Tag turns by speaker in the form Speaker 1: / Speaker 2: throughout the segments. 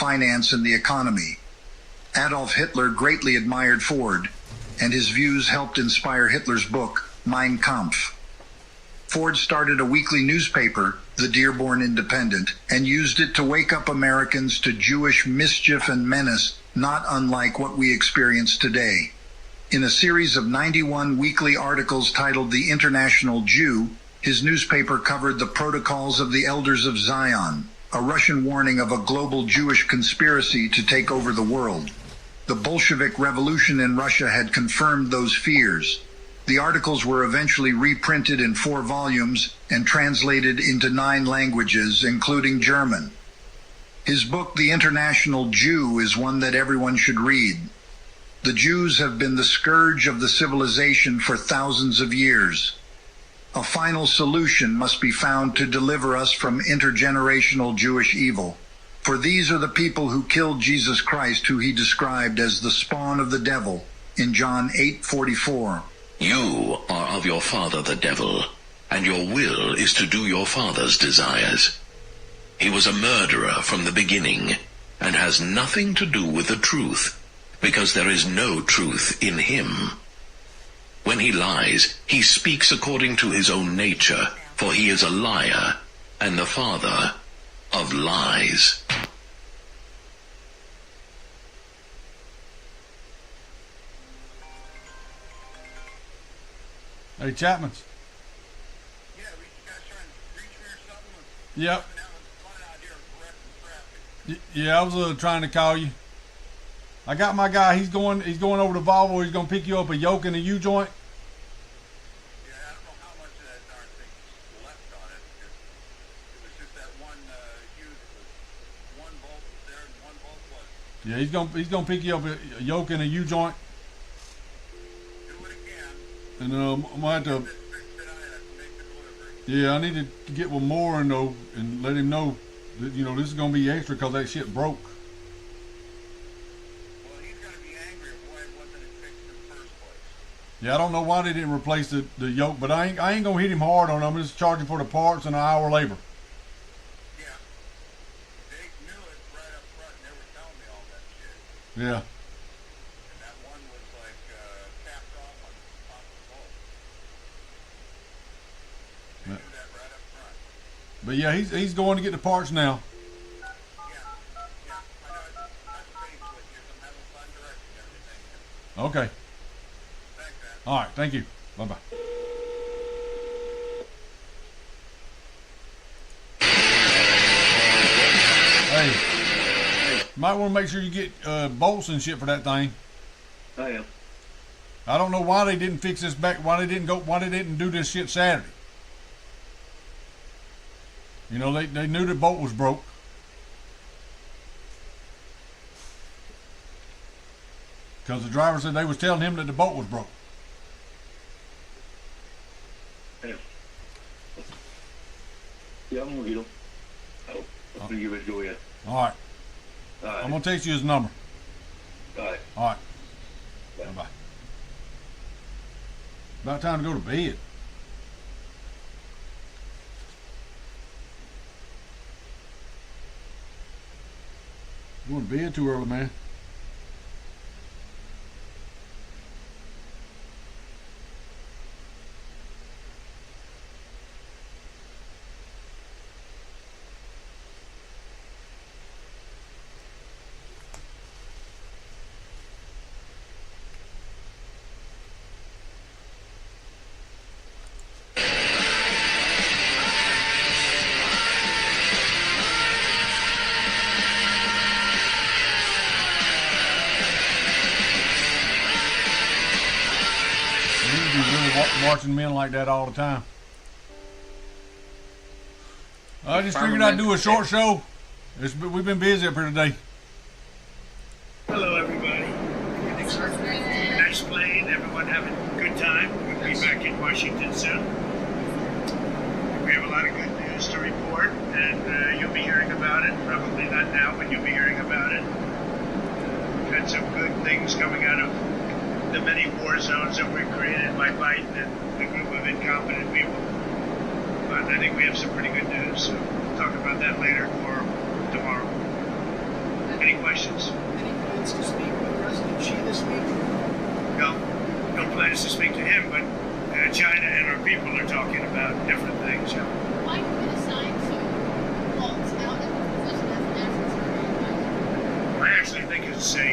Speaker 1: finance and the economy. Adolf Hitler greatly admired Ford, and his views helped inspire Hitler's book, Mein Kampf. Ford started a weekly newspaper, the Dearborn Independent, and used it to wake up Americans to Jewish mischief and menace, not unlike what we experience today. In a series of 91 weekly articles titled The International Jew, his newspaper covered the protocols of the Elders of Zion, a Russian warning of a global Jewish conspiracy to take over the world. The Bolshevik Revolution in Russia had confirmed those fears. The articles were eventually reprinted in 4 volumes and translated into 9 languages, including German. His book, The International Jew, is one that everyone should read. The Jews have been the scourge of the civilization for thousands of years. A final solution must be found to deliver us from intergenerational Jewish evil. For these are the people who killed Jesus Christ, who he described as the spawn of the devil in John 8:44.
Speaker 2: You are of your father the devil, and your will is to do your father's desires. He was a murderer from the beginning, and has nothing to do with the truth, because there is no truth in him. When he lies, he speaks according to his own nature, for he is a liar, and the father of lies.
Speaker 3: Hey, Chapman's.
Speaker 4: Yeah, we guys trying to reach me or something?
Speaker 3: Yep.
Speaker 4: Out here traffic.
Speaker 3: Yeah, I was trying to call you. I got my guy. He's going over to Volvo. He's gonna pick you up a yoke and a U-joint.
Speaker 4: Yeah, I don't know how much of that darn thing is left on it. It was just that one huge. One bolt was there and one bolt wasn't.
Speaker 3: Yeah, he's gonna pick you up a yoke and a U-joint.
Speaker 4: Do what it can.
Speaker 3: And I'm gonna have to.
Speaker 4: Fix it, I have to make the delivery.
Speaker 3: Yeah, I need to get with Moore and let him know that, you know, this is gonna be extra because that shit broke.
Speaker 4: Well, he's gonna be angry at why it wasn't fixed in the first place.
Speaker 3: Yeah, I don't know why they didn't replace the yoke, but I ain't gonna hit him hard on it. I'm just charging for the parts and an hour labor.
Speaker 4: Yeah. They knew it right up front and they were telling me all that shit.
Speaker 3: Yeah.
Speaker 4: And that one was like capped off on top of the bolt. They
Speaker 3: Yeah.
Speaker 4: knew that right up front.
Speaker 3: But yeah, he's going to get the parts now.
Speaker 4: Yeah, I know. Touch base with you. I'm having fun directing everything.
Speaker 3: Okay.
Speaker 4: Thanks, man.
Speaker 3: All right. Thank you. Bye bye. Hey, might want to make sure you get bolts and shit for that thing.
Speaker 5: I am.
Speaker 3: I don't know why they didn't fix this back. Why they didn't do this shit Saturday. You know, they knew the bolt was broke. Because the driver said they was telling him that the bolt was broke.
Speaker 5: Yeah. Yeah, I'm gonna get him. I'm gonna give it a go yet.
Speaker 3: All right.
Speaker 5: All right.
Speaker 3: I'm going to text you his number.
Speaker 5: All right.
Speaker 3: All right.
Speaker 5: Bye.
Speaker 3: Bye-bye. About time to go to bed. Going to bed too early, man. Marching men like that all the time. I just figured I'd do a short show. We've been busy up here today.
Speaker 6: Hello, everybody. Nice playing. Everyone having a good time. We'll be back in Washington soon. We have a lot of good news to report, and you'll be hearing about it. Probably not now, but you'll be hearing about it. We've had some good things coming out of the many war zones that were created by Biden and the group of incompetent people. But I think we have some pretty good news. So we'll talk about that later or tomorrow. questions?
Speaker 7: Any plans to speak with President Xi this week?
Speaker 6: No, no plans to speak to him, but China and our people are talking about different things. Yeah.
Speaker 8: Why have you been assigned to Waltz out of the position as national security advisor?
Speaker 6: I actually think it's a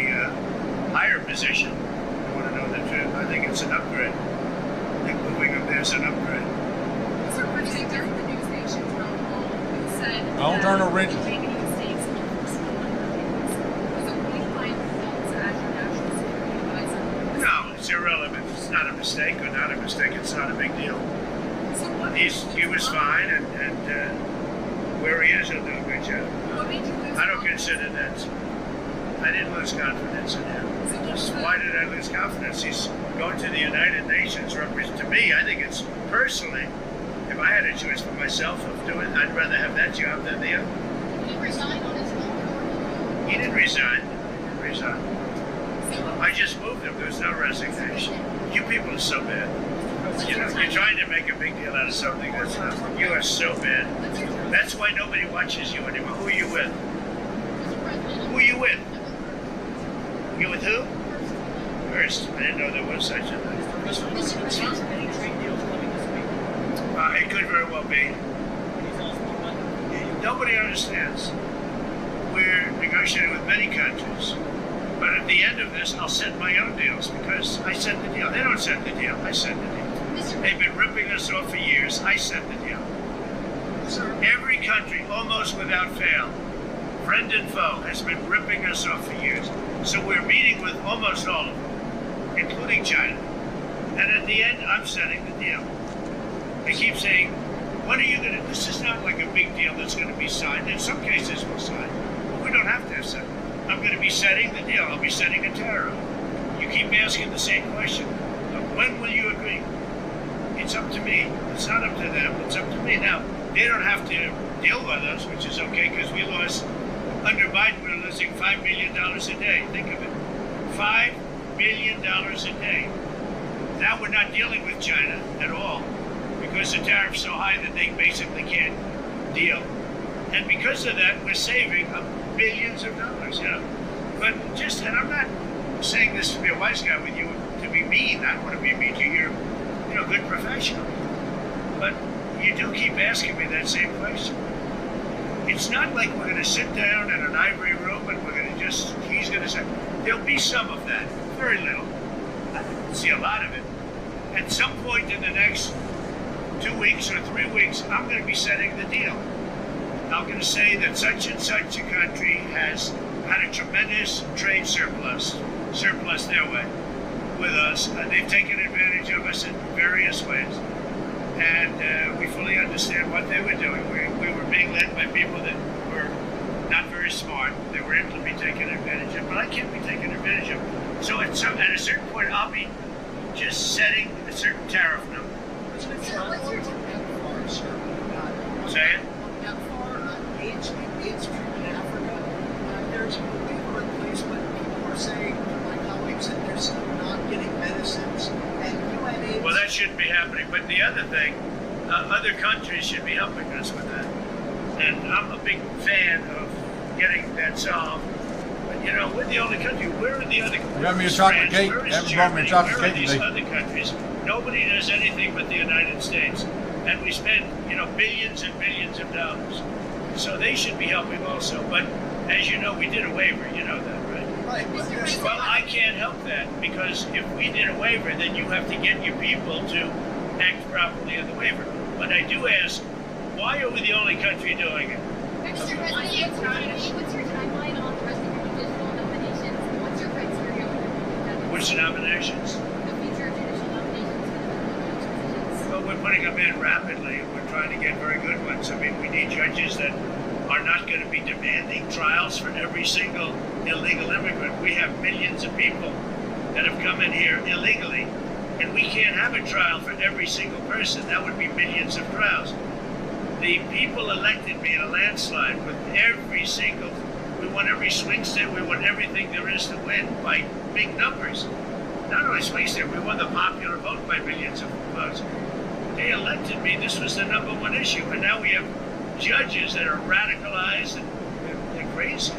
Speaker 6: higher position. I want to know the truth. I think it's an upgrade. I think moving up there is an upgrade.
Speaker 9: Mr. President, during the News Nation town hall, you said
Speaker 3: Don't turn no wrenches.
Speaker 9: making mistakes in your personal undertakings. Was it really fine Waltz as your national security advisor?
Speaker 6: No, it's irrelevant. It's not a mistake or not a mistake. It's not a big deal.
Speaker 9: So what
Speaker 6: He was fine, and where he is, he'll do a good job.
Speaker 9: what made you lose
Speaker 6: I don't consider that. I didn't lose confidence in him. Why did I lose confidence? He's going to the United Nations. To me, I think it's personally, if I had a choice for myself of doing, I'd rather have that job than the other.
Speaker 8: Did he resign on his own?
Speaker 6: He didn't resign. I just moved him. There was no resignation. You people are so bad. You know, you're trying to make a big deal out of something that's not. You are so bad. That's why nobody watches you anymore. Who are you with?
Speaker 8: Mr. President,
Speaker 6: Who are you with? You with who? First. I didn't know there was such a thing.
Speaker 7: Mr. President, any trade deals coming this week?
Speaker 6: It could very well be.
Speaker 7: He's also one.
Speaker 6: Nobody understands. We're negotiating with many countries. But at the end of this, I'll set my own deals because I set the deal. They don't set the deal. I set the deal. They've been ripping us off for years. I set the deal. Every country, almost without fail, friend and foe, has been ripping us off for years. So we're meeting with almost all of them, including China. And at the end, I'm setting the deal. They keep saying, when are you going to, this is not like a big deal that's going to be signed. In some cases, we'll sign. But we don't have to have signed. I'm going to be setting the deal. I'll be setting a tariff. You keep asking the same question. When will you agree? It's up to me. It's not up to them. It's up to me. Now, they don't have to deal with us, which is okay because we lost, under Biden, we're losing $5 million a day. Think of it. $5 million a day. Now we're not dealing with China at all because the tariff's so high that they basically can't deal. And because of that, we're saving billions of dollars, you know. But just, and I'm not saying this to be a wise guy with you, to be mean. I don't want to be mean to you. You're a good professional. But you do keep asking me that same question. It's not like we're going to sit down in an ivory room and we're going to just, he's going to say, there'll be some of that, very little. I don't see a lot of it. At some point in the next 2 weeks or 3 weeks, I'm going to be setting the deal. I'm going to say that such and such a country has had a tremendous trade surplus their way with us. They've taken advantage of us in various ways. And we fully understand what they were doing. We were being led by people that were not very smart. They were able to be taken advantage of, but I can't be taken advantage of. So at a certain point, I'll be just setting a certain tariff number.
Speaker 7: President Trump, how far, sir?
Speaker 6: Say it?
Speaker 7: How far AIDS treatment in Africa? There's a waiver in place, but people are saying, my colleagues, that they're still not getting medicines. And UNAIDS.
Speaker 6: Well, that shouldn't be happening. But the other thing, other countries should be helping us with that. And I'm a big fan of getting that solved. But, you know, we're the only country. Where are the other countries?
Speaker 3: You got me a chocolate cake.
Speaker 6: Where is
Speaker 3: Haven't brought me a
Speaker 6: Germany?
Speaker 3: chocolate
Speaker 6: Where are
Speaker 3: cake
Speaker 6: these
Speaker 3: today.
Speaker 6: other countries? Nobody does anything but the United States. And we spend, you know, billions and billions of dollars. So they should be helping also. But as you know, we did a waiver. You know that, right?
Speaker 7: Right. But there's
Speaker 6: Well, I can't help that because if we did a waiver, then you have to get your people to act properly in the waiver. But I do ask, why are we the only country doing it?
Speaker 8: Mr. President, what's your timeline on the rest of your judicial nominations? What's your criteria for
Speaker 6: Which nominations?
Speaker 8: the future judicial nominations for the positions?
Speaker 6: Well, we're putting them in rapidly. We're trying to get very good ones. I mean, we need judges that are not going to be demanding trials for every single illegal immigrant. We have millions of people that have come in here illegally, and we can't have a trial for every single person. That would be millions of trials. The people elected me in a landslide with every single, we won every swing state, we won everything there is to win by big numbers. Not only swing state, we won the popular vote by millions of votes. They elected me, this was the number one issue, and now we have judges that are radicalized and they're crazy.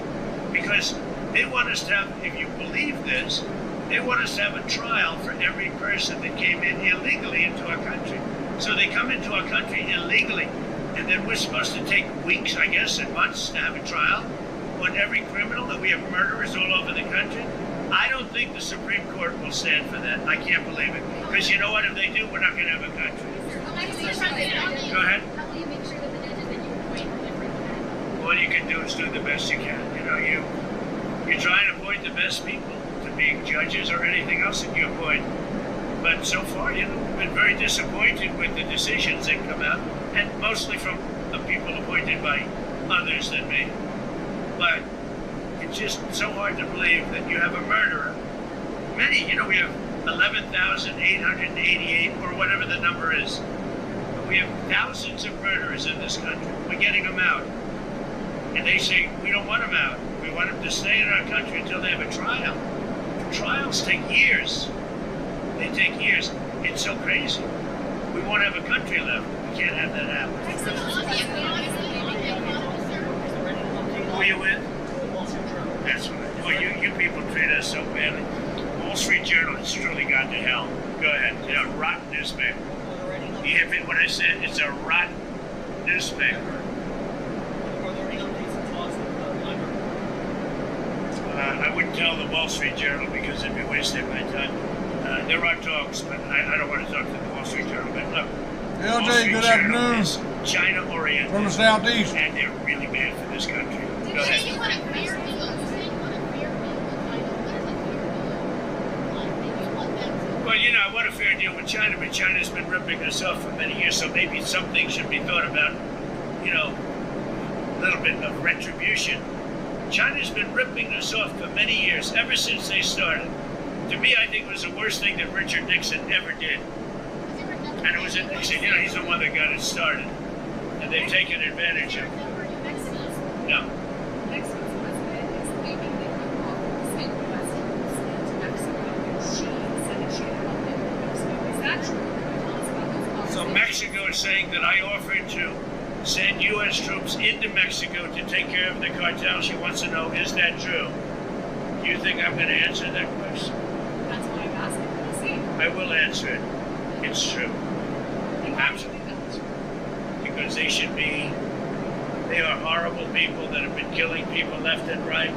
Speaker 6: Because because they want us to have, if you believe this, they want us to have a trial for every person that came in illegally into our country. So they come into our country illegally, and then we're supposed to take weeks, I guess, and months to have a trial on every criminal, that we have murderers all over the country. I don't think the Supreme Court will stand for that. I can't believe it. Because you know what? If they do, we're not going to have a country. Go ahead.
Speaker 8: How will you make sure that the judges that you appoint are different?
Speaker 6: All you can do is do the best you can. You know, you try and appoint the best people to be judges or anything else that you appoint. But so far, you know, we've been very disappointed with the decisions that come out, and mostly from the people appointed by others than me. But it's just so hard to believe that you have a murderer. Many, you know, we have 11,888 or whatever the number is. But we have thousands of murderers in this country. We're getting them out. And they say, we don't want them out. We want them to stay in our country until they have a trial. Trials take years. They take years. It's so crazy. We won't have a country left. We can't have that happen. Who are you with? That's right. Well, you people treat us so badly. Wall Street Journal has truly gone to hell. Go ahead. It's a rotten newspaper. You hear me when I said it's a rotten newspaper. I wouldn't tell the Wall Street Journal because it'd be wasting my time. There are talks, but I don't want to talk to the Wall Street Journal. But look,
Speaker 3: LJ, good afternoon.
Speaker 6: China-oriented.
Speaker 3: From the Southeast.
Speaker 6: And they're really bad for this country. Go
Speaker 8: You
Speaker 6: ahead.
Speaker 8: want a fair deal. You say you want a fair deal with China. What is a fair deal? You want them to.
Speaker 6: Well, you know, I want a fair deal with China, but China's been ripping us off for many years, so maybe something should be thought about, you know, a little bit of retribution. China's been ripping us off for many years, ever since they started. To me, I think it was the worst thing that Richard Nixon ever did. And it was Nixon, you know, he's the one that got it started. And they've taken advantage of it. No.
Speaker 9: Mexico's president is leaving the state president to Mexico, and she said that she had helped him in Mexico. Is that true? Tell us about those
Speaker 6: So
Speaker 9: conversations.
Speaker 6: Mexico is saying that I offered to send U.S. troops into Mexico to take care of the cartel. She wants to know, is that true? Do you think I'm going to answer that question?
Speaker 9: That's why I'm asking. We'll see.
Speaker 6: I will answer it. It's true. Absolutely. Because they are horrible people that have been killing people left and right,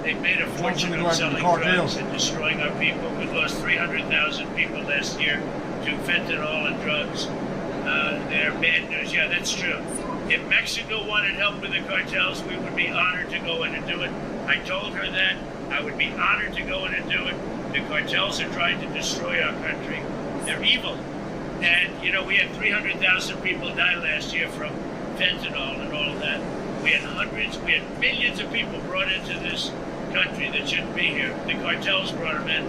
Speaker 6: they've made a fortune of selling drugs and destroying our people. We lost 300,000 people last year to fentanyl and drugs. They're bad news. Yeah, that's true. If Mexico wanted help with the cartels, we would be honored to go in and do it. I told her that. I would be honored to go in and do it. The cartels are trying to destroy our country. They're evil. And, you know, we had 300,000 people die last year from fentanyl and all of that. We had millions of people brought into this country that shouldn't be here. The cartels brought them in.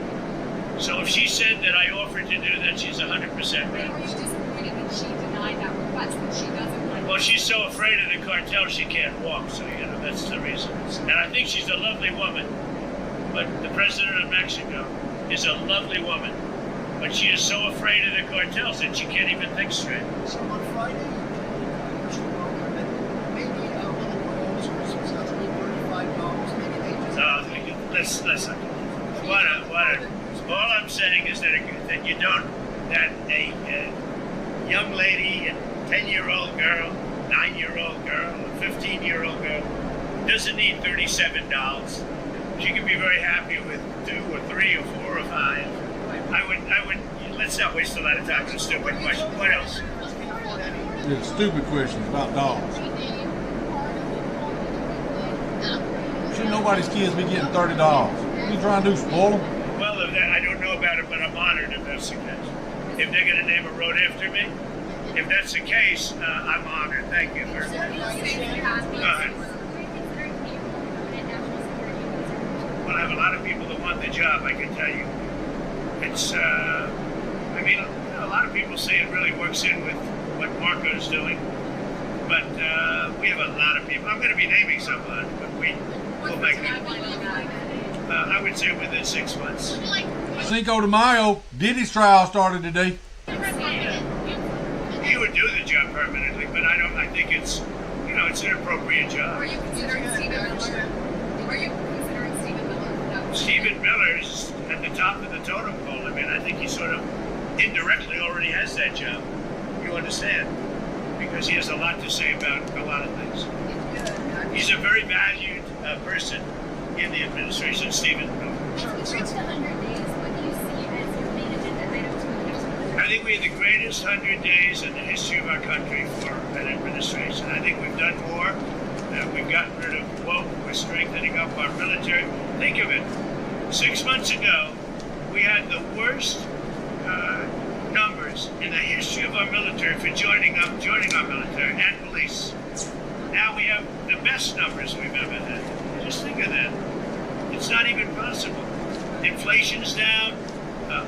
Speaker 6: So if she said that I offered to do that, she's 100%
Speaker 9: Were you
Speaker 6: right.
Speaker 9: disappointed that she denied that request, that she doesn't like?
Speaker 6: Well, she's so afraid of the cartel she can't walk, so, you know, that's the reason. And I think she's a lovely woman. But the president of Mexico is a lovely woman. But she is so afraid of the cartels that she can't even think straight.
Speaker 7: So on Friday, Mr. Walker, that maybe one of the girls was supposed to be $35. Maybe they just.
Speaker 6: Listen. All I'm saying is that you don't, that a young lady, a 10-year-old girl, 9-year-old girl, a 15-year-old girl doesn't need $37. She can be very happy with 2 or 3 or 4 or 5. I would. Let's not waste a lot of time on a stupid question. What else?
Speaker 3: Yeah, stupid questions about dogs. Shouldn't nobody's kids be getting $30? What you trying to do, spoil them?
Speaker 6: Well, I don't know about it, but I'm honored if that's the case. If they're going to name a road after me, if that's the case, I'm honored. Thank you very much. Go ahead. Well, I have a lot of people that want the job, I can tell you. It's, a lot of people say it really works in with what Marco's doing. But we have a lot of people. I'm going to be naming someone, but we'll make it. I would say within 6 months.
Speaker 3: Cinco de Mayo, Diddy's trial started today.
Speaker 6: He would do the job permanently, but I think it's, it's an appropriate job.
Speaker 9: Are you considering Stephen Miller?
Speaker 6: top of the totem pole. I mean, I think he sort of indirectly already has that job. You understand? Because he has a lot to say about a lot of things. He's a very valued person in the administration. Stephen?
Speaker 8: If you reached 100 days, what do you see as your main agenda items for the next 100 days?
Speaker 6: I think we had the greatest 100 days in the history of our country for an administration. I think we've done more. We've gotten rid of woke. We're strengthening up our military. Think of it. 6 months ago, we had the worst numbers in the history of our military for joining our military and police. Now we have the best numbers we've ever had. Just think of that. It's not even possible. Inflation's down.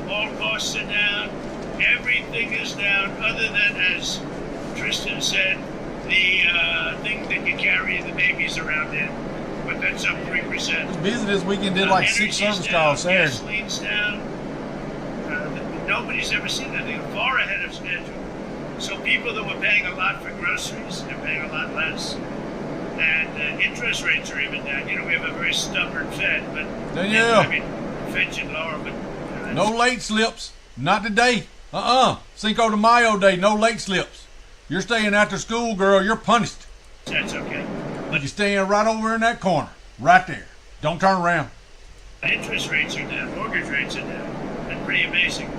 Speaker 6: All costs are down. Everything is down, other than, as Tristan said, the thing that you carry the babies around in. But that's up 3%.
Speaker 3: Busy this weekend, did like 6 service calls Saturday.
Speaker 6: Gasoline's down. Nobody's ever seen anything. Far ahead of schedule. So people that were paying a lot for groceries, they're paying a lot less. And interest rates are even down. You know, we have a very stubborn Fed, but
Speaker 3: Danielle.
Speaker 6: I mean, Fed should lower, but
Speaker 3: No late slips. Not today. Cinco de Mayo day, no late slips. You're staying after school, girl. You're punished.
Speaker 6: that's okay.
Speaker 3: But you're staying right over in that corner. Right there. Don't turn around.
Speaker 6: Interest rates are down, mortgage rates are down. That's pretty amazing.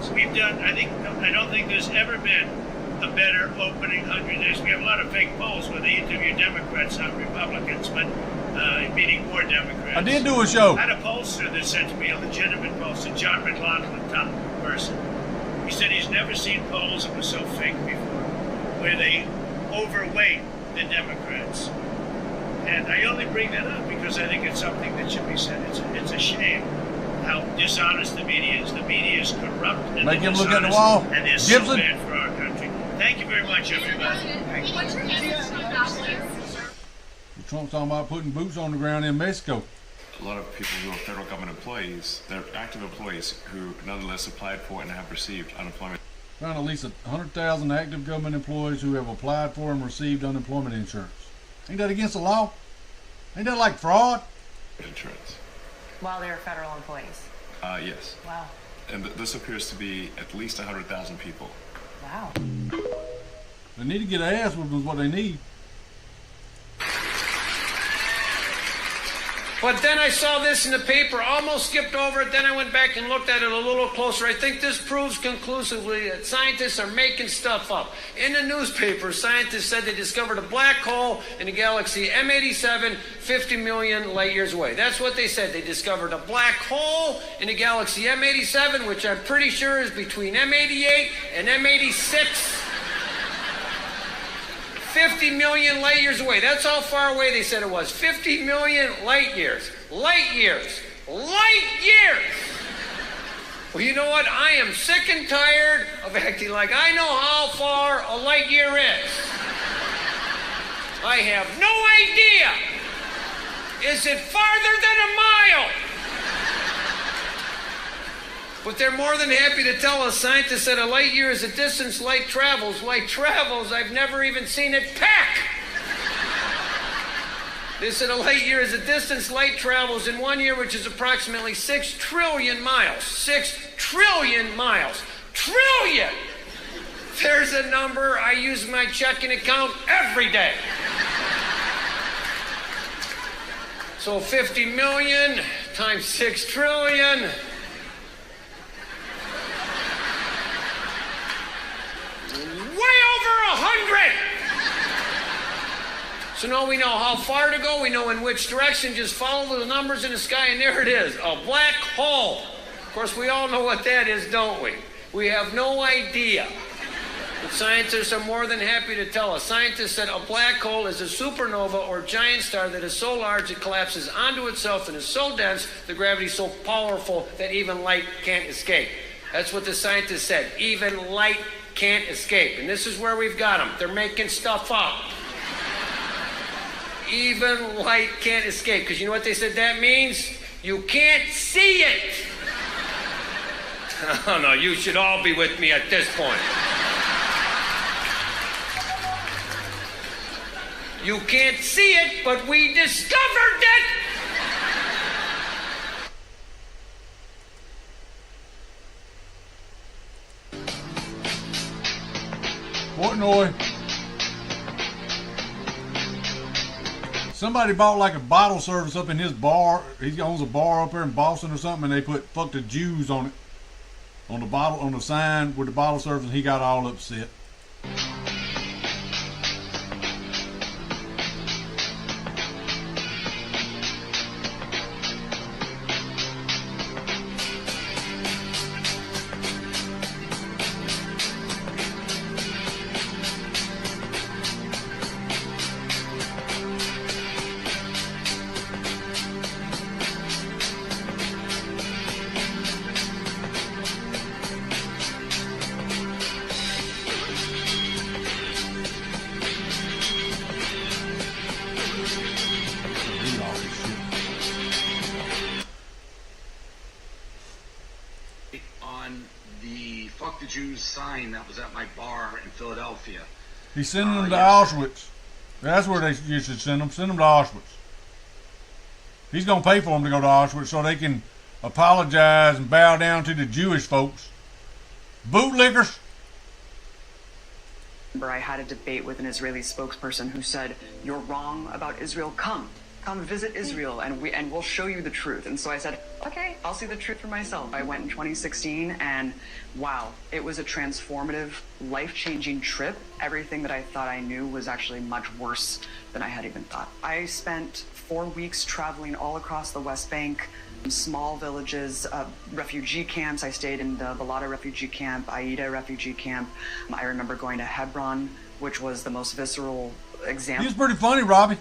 Speaker 6: So we've done, I don't think there's ever been a better opening 100 days. We have a lot of fake polls where they interview Democrats, not Republicans, but meaning more Democrats.
Speaker 3: I did do a show.
Speaker 6: I had a pollster that said to me, a legitimate pollster, John McLaughlin, top person. He said he's never seen polls that were so fake before, where they overweight the Democrats. And I only bring that up because I think it's something that should be said. It's a shame how dishonest the media is. The media is corrupt and
Speaker 3: Make him
Speaker 6: dishonest,
Speaker 3: look at the wall.
Speaker 6: and they're so
Speaker 3: Gibson.
Speaker 6: bad for our country. Thank you very much, everybody.
Speaker 8: What's your message to Falcons?
Speaker 3: Trump's talking about putting boots on the ground in Mexico.
Speaker 10: A lot of people who are federal government employees, they're active employees who nonetheless applied for and have received unemployment
Speaker 3: Found at least 100,000 active government employees who have applied for and received unemployment insurance. Ain't that against the law? Ain't that like fraud?
Speaker 10: insurance.
Speaker 11: While they're federal employees.
Speaker 10: Yes.
Speaker 11: Wow.
Speaker 10: And this appears to be at least 100,000 people.
Speaker 11: Wow.
Speaker 3: They need to get ass whipping is what they need.
Speaker 12: But then I saw this in the paper, almost skipped over it, then I went back and looked at it a little closer. I think this proves conclusively that scientists are making stuff up. In the newspaper, scientists said they discovered a black hole in the galaxy M87, 50 million light years away. That's what they said. They discovered a black hole in the galaxy M87, which I'm pretty sure is between M88 and M86. 50 million light years away. That's how far away they said it was. 50 million light years. Light years. Light years! Well, you know what? I am sick and tired of acting like I know how far a light year is. I have no idea. Is it farther than a mile? But they're more than happy to tell us scientists that a light year is a distance light travels. Light travels, I've never even seen it pack. They said a light year is a distance light travels in 1 year, which is approximately 6 trillion miles. 6 trillion miles. Trillion! There's a number I use my checking account every day. So 50 million times 6 trillion. Way over 100! So now we know how far to go, we know in which direction, just follow the numbers in the sky, and there it is, a black hole. Of course, we all know what that is, don't we? We have no idea. But scientists are more than happy to tell us. Scientists said a black hole is a supernova or giant star that is so large it collapses onto itself and is so dense, the gravity is so powerful that even light can't escape. That's what the scientists said. Even light can't escape. And this is where we've got them. They're making stuff up. Even light can't escape. Because you know what they said that means? You can't see it. Oh no, you should all be with me at this point. You can't see it, but we discovered it.
Speaker 3: Portnoy. Somebody bought like a bottle service up in his bar. He owns a bar up there in Boston or something, and they put "fuck the Jews" on it, on the bottle, on the sign with the bottle service, and he got all upset.
Speaker 13: On the "fuck the Jews" sign that was at my bar in Philadelphia.
Speaker 3: He's sending them to Auschwitz. That's where you should send them. Send them to Auschwitz. He's going to pay for them to go to Auschwitz so they can apologize and bow down to the Jewish folks. Bootlickers.
Speaker 14: I had a debate with an Israeli spokesperson who said, "You're wrong about Israel. Come visit Israel and we'll show you the truth." And so I said, okay, I'll see the truth for myself. I went in 2016 and wow, it was a transformative, life-changing trip. Everything that I thought I knew was actually much worse than I had even thought. I spent 4 weeks traveling all across the West Bank, small villages, refugee camps. I stayed in the Balata refugee camp, Aida refugee camp. I remember going to Hebron, which was the most visceral example.
Speaker 3: He was pretty funny, Robbie.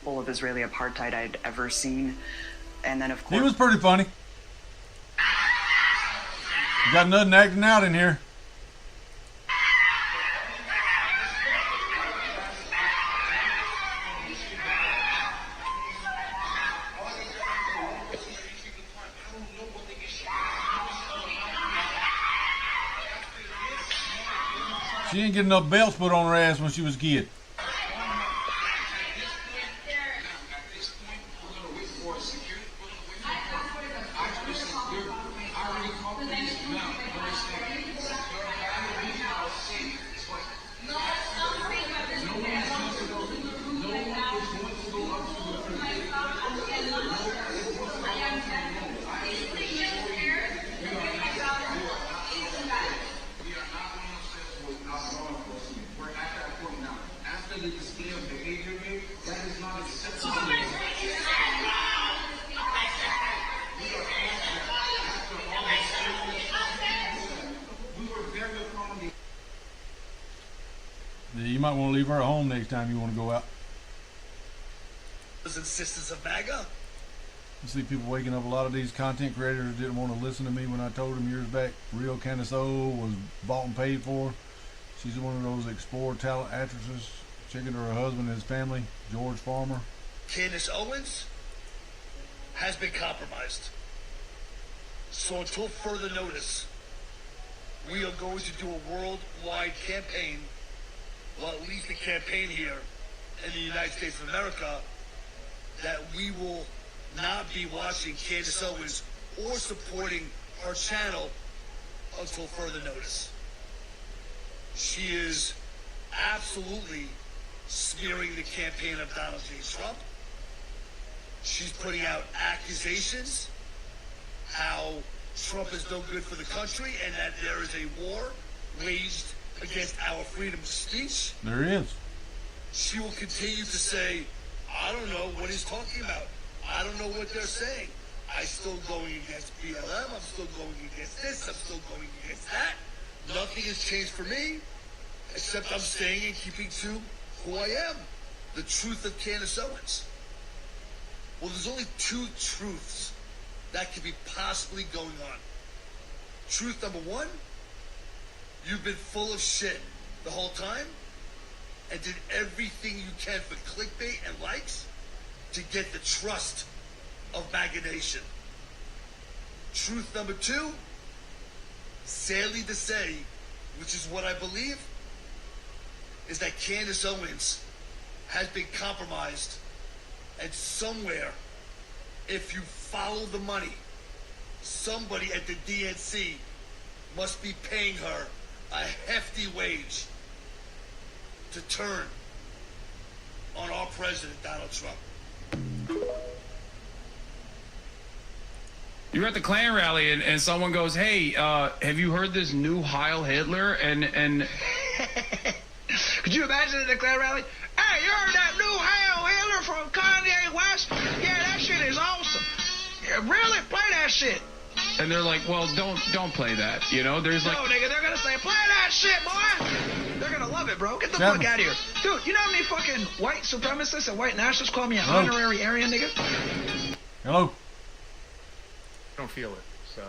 Speaker 14: Of Israeli apartheid I'd ever seen. And then of course
Speaker 3: he was pretty funny. You got nothing acting out in here. She didn't get enough belts put on her ass when she was a kid. You might want to leave her at home next time you want to go out.
Speaker 15: Brothers and sisters of MAGA.
Speaker 3: You see people waking up. A lot of these content creators didn't want to listen to me when I told them years back Real Candace O was bought and paid for. She's one of those Explore talent actresses. Checking to her husband and his family, George Farmer.
Speaker 15: Candace Owens has been compromised. So until further notice, we are going to do a worldwide campaign, well, at least a campaign here in the United States of America, that we will not be watching Candace Owens or supporting her channel until further notice. She is absolutely smearing the campaign of Donald J. Trump. She's putting out accusations how Trump is no good for the country and that there is a war waged against our freedom of speech.
Speaker 3: There is.
Speaker 15: She will continue to say, I don't know what he's talking about. I don't know what they're saying. I'm still going against BLM. I'm still going against this. I'm still going against that. Nothing has changed for me, except I'm staying and keeping to who I am. The truth of Candace Owens. Well, there's only two truths that could be possibly going on. Truth number one, you've been full of shit the whole time and did everything you can for clickbait and likes to get the trust of MAGA Nation. Truth number two, sadly to say, which is what I believe, is that Candace Owens has been compromised, and somewhere, if you follow the money, somebody at the DNC must be paying her a hefty wage to turn on our president, Donald Trump.
Speaker 16: You're at the Klan rally and someone goes, hey, have you heard this new Heil Hitler? And
Speaker 17: Could you imagine at the Klan rally? Hey, you heard that new Heil Hitler from Kanye West? Yeah, that shit is awesome. Yeah, really? Play that shit.
Speaker 16: And they're like, well, don't play that. You know, there's like...
Speaker 17: No, nigga, they're gonna say, play that shit, boy! They're gonna love it, bro. Get the
Speaker 3: Chapman.
Speaker 17: fuck out of here. Dude, you know how many fucking white supremacists and white nationalists call me an honorary Aryan, nigga?
Speaker 3: Hello.
Speaker 18: Don't feel it, so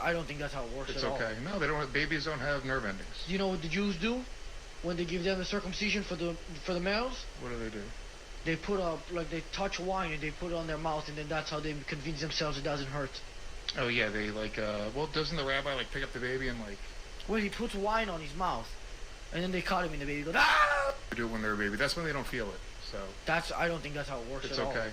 Speaker 19: I don't think that's how it works
Speaker 18: it's
Speaker 19: at all.
Speaker 18: okay. No, they don't. Babies don't have nerve endings.
Speaker 19: Do you know what the Jews do when they give them the circumcision for the males?
Speaker 18: What do?
Speaker 19: They put they touch wine and they put it on their mouth, and then that's how they convince themselves it doesn't hurt.
Speaker 18: Oh yeah, they well, doesn't the rabbi pick up the baby and
Speaker 19: Well, he puts wine on his mouth, and then they cut him, and the baby goes ah.
Speaker 18: They do it when they're a baby. That's when they don't feel it. So
Speaker 19: I don't think that's how it works
Speaker 18: it's
Speaker 19: at all.
Speaker 18: okay.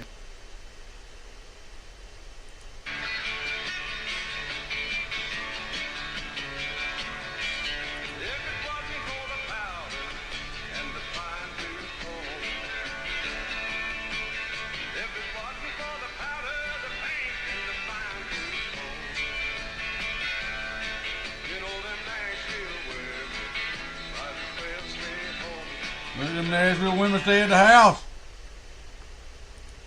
Speaker 3: Look at them Nashville women stay at the house.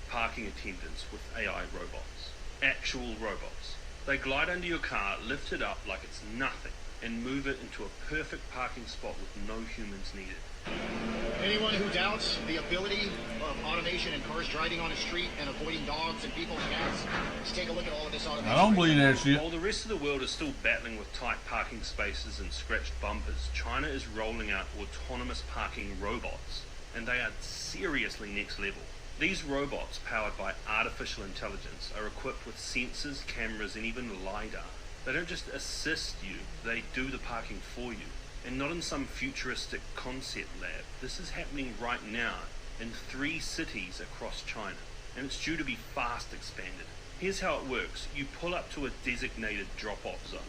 Speaker 20: Parking attendants with AI robots. Actual robots. They glide under your car, lift it up like it's nothing, and move it into a perfect parking spot with no humans needed.
Speaker 21: Anyone who doubts the ability of automation in cars driving on a street and avoiding dogs and people and cats, just take a look at all of this automation.
Speaker 3: I don't believe that shit.
Speaker 20: While the rest of the world is still battling with tight parking spaces and scratched bumpers, China is rolling out autonomous parking robots, and they are seriously next level. These robots, powered by artificial intelligence, are equipped with sensors, cameras, and even LiDAR. They don't just assist you, they do the parking for you. And not in some futuristic concept lab. This is happening right now in 3 cities across China, and it's due to be fast expanded. Here's how it works. You pull up to a designated drop-off zone.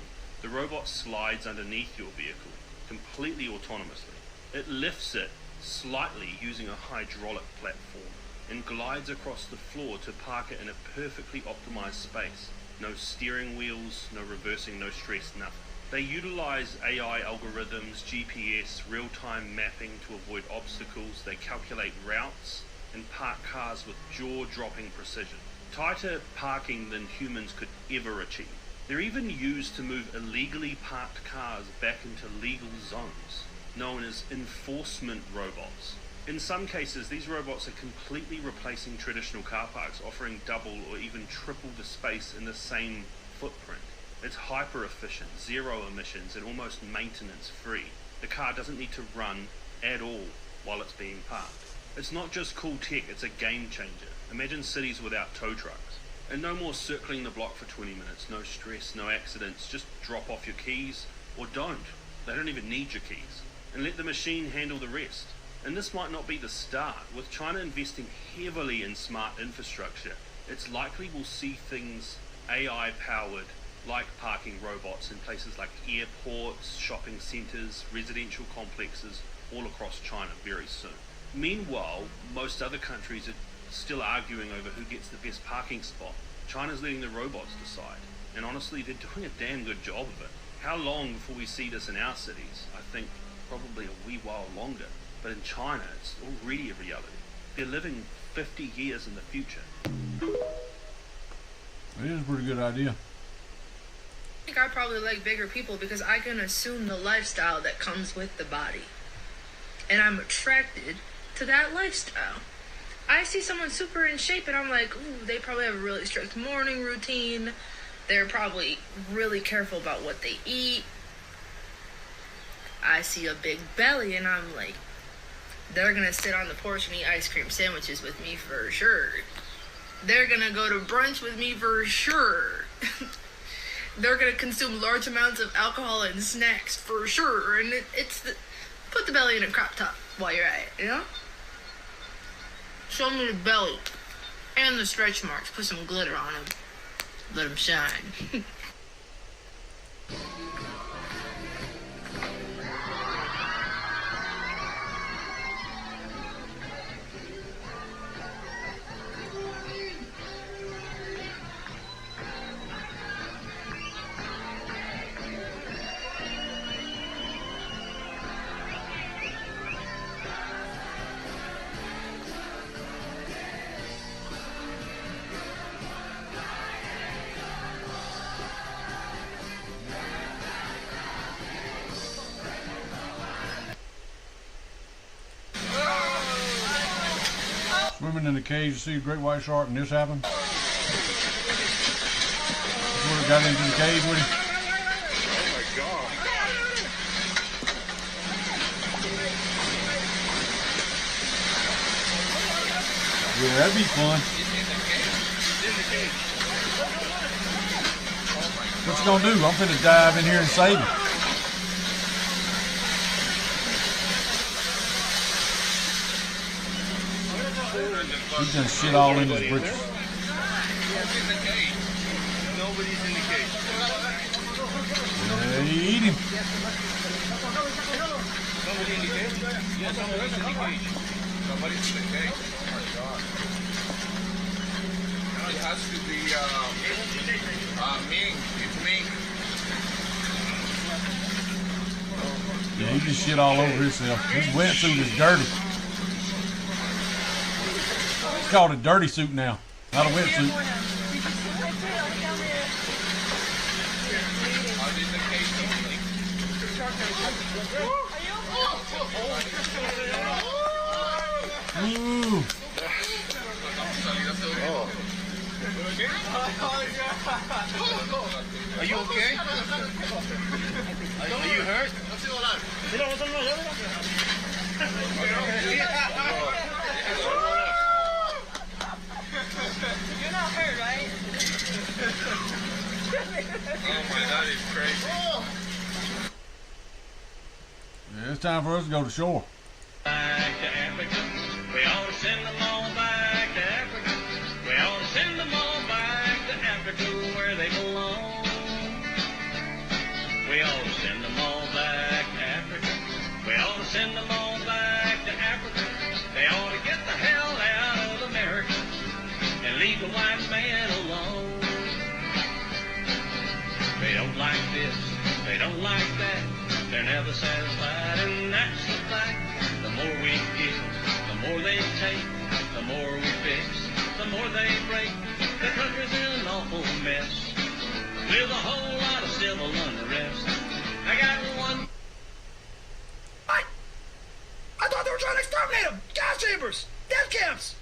Speaker 20: The robot slides underneath your vehicle, completely autonomously. It lifts it slightly using a hydraulic platform, and glides across the floor to park it in a perfectly optimized space. No steering wheels, no reversing, no stress, nothing. They utilize AI algorithms, GPS, real-time mapping to avoid obstacles. They calculate routes and park cars with jaw-dropping precision. Tighter parking than humans could ever achieve. They're even used to move illegally parked cars back into legal zones, known as enforcement robots. In some cases, these robots are completely replacing traditional car parks, offering double or even triple the space in the same footprint. It's hyper efficient, zero emissions, and almost maintenance free. The car doesn't need to run at all while it's being parked. It's not just cool tech, it's a game changer. Imagine cities without tow trucks. And no more circling the block for 20 minutes, no stress, no accidents, just drop off your keys, or don't. They don't even need your keys. And let the machine handle the rest. And this might not be the start. With China investing heavily in smart infrastructure, it's likely we'll see things AI powered like parking robots in places like airports, shopping centres, residential complexes all across China very soon. Meanwhile, most other countries are still arguing over who gets the best parking spot. China's letting the robots decide, and honestly they're doing a damn good job of it. How long before we see this in our cities? I think probably a wee while longer, but in China it's already a reality. They're living 50 years in the future.
Speaker 3: It is a pretty good idea.
Speaker 22: I think I probably like bigger people because I can assume the lifestyle that comes with the body. And I'm attracted to that lifestyle. I see someone super in shape and I'm like, ooh, they probably have a really strict morning routine. They're probably really careful about what they eat. I see a big belly and I'm like, they're gonna sit on the porch and eat ice cream sandwiches with me for sure. They're gonna go to brunch with me for sure. They're gonna consume large amounts of alcohol and snacks for sure. And it's the, put the belly in a crop top while you're at it, you know? Show me the belly and the stretch marks. Put some glitter on them. Let them shine.
Speaker 3: in the cage to see a great white shark and this happened? That's what it got into the cage with him?
Speaker 18: Oh my god.
Speaker 3: Yeah, that'd be fun. What you gonna do? I'm finna dive in here and save him. He done shit all in his britches.
Speaker 18: Nobody's in the cage.
Speaker 3: Yeah, he eat him.
Speaker 18: Somebody in the cage? Yeah, somebody's in the cage. Somebody's in the cage. Oh my god. It has to be Ming. It's Ming.
Speaker 3: Yeah, he just shit all over himself. His wetsuit is dirty. It's called a dirty suit now, not a wetsuit. Ooh.
Speaker 18: Are you okay? Are you hurt?
Speaker 9: You're not hurt, right?
Speaker 18: Oh my, that is crazy.
Speaker 3: Yeah, it's time for us to go to shore.
Speaker 12: Back to Africa. We ought to send them all back to Africa. We ought to send them all back to Africa where they belong. We ought to send them all back to Africa. We ought to send them all back to Africa. They ought to get the hell out of America and leave the white man alone. They don't like this, they don't like that. They're never satisfied, and that's the fact. The more we give, the more they take. The more we fix, the more they break. The country's in an awful mess with a whole lot of civil unrest. I got one.
Speaker 17: I thought they were trying to exterminate them. Gas chambers, death camps.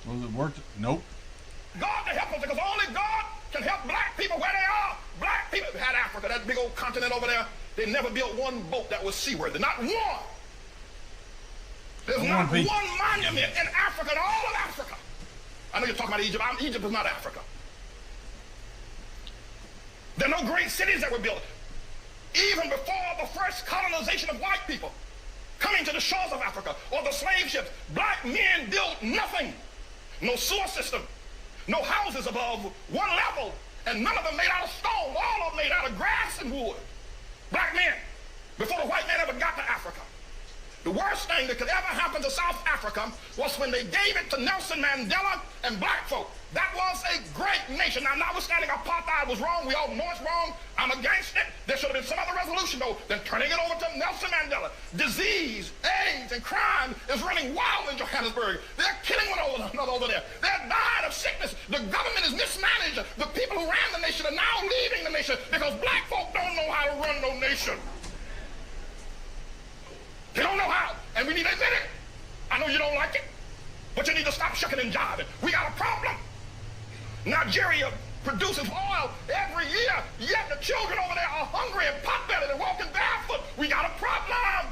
Speaker 3: Was it worth it? Nope.
Speaker 15: God to help us, because only God can help black people where they are. Black people had Africa, that big old continent over there. They never built one boat that was seaworthy. Not one. There's not one monument in Africa, in all of Africa. I know you're talking about Egypt. Egypt is not Africa. There are no great cities that were built. Even before the first colonization of white people coming to the shores of Africa or the slave ships, black men built nothing. No sewer system, no houses above one level, and none of them made out of stone, all of them made out of grass and wood. Black men, before the white man ever got to Africa. The worst thing that could ever happen to South Africa was when they gave it to Nelson Mandela and black folk. That was a great nation. Now, notwithstanding apartheid was wrong, we all know it's wrong. I'm against it. There should have been some other resolution, though, than turning it over to Nelson Mandela. Disease, AIDS, and crime is running wild in Johannesburg. They're killing one another over there. They're dying of sickness. The government is mismanaged. The people who ran the nation are now leaving the nation because black folk don't know how to run no nation. They don't know how, and we need to admit it. I know you don't like it, but you need to stop shucking and jiving. We got a problem. Nigeria produces oil every year, yet the children over there are hungry and pot-bellied and walking barefoot. We got a problem.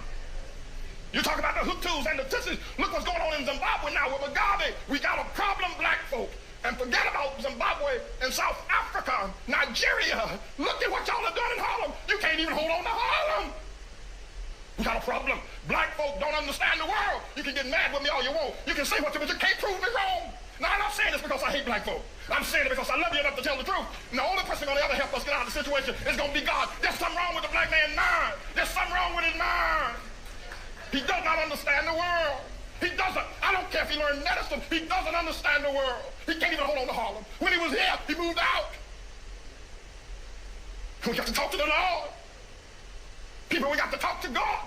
Speaker 15: You talk about the Hutus and the Tutsis. Look what's going on in Zimbabwe now with Mugabe. We got a problem, black folk. And forget about Zimbabwe and South Africa, Nigeria. Look at what y'all are doing in Harlem. You can't even hold on to Harlem. We got a problem. Black folk don't understand the world. You can get mad with me all you want. You can say what you want, but you can't prove me wrong. Now, I'm not saying this because I hate black folk. I'm saying it because I love you enough to tell the truth. And the only person going to ever help us get out of the situation is going to be God. There's something wrong with the black man's mind. There's something wrong with his mind. He does not understand the world. He doesn't. I don't care if he learned medicine. He doesn't understand the world. He can't even hold on to Harlem. When he was here, he moved out. We got to talk to the Lord. People, we got to talk to God.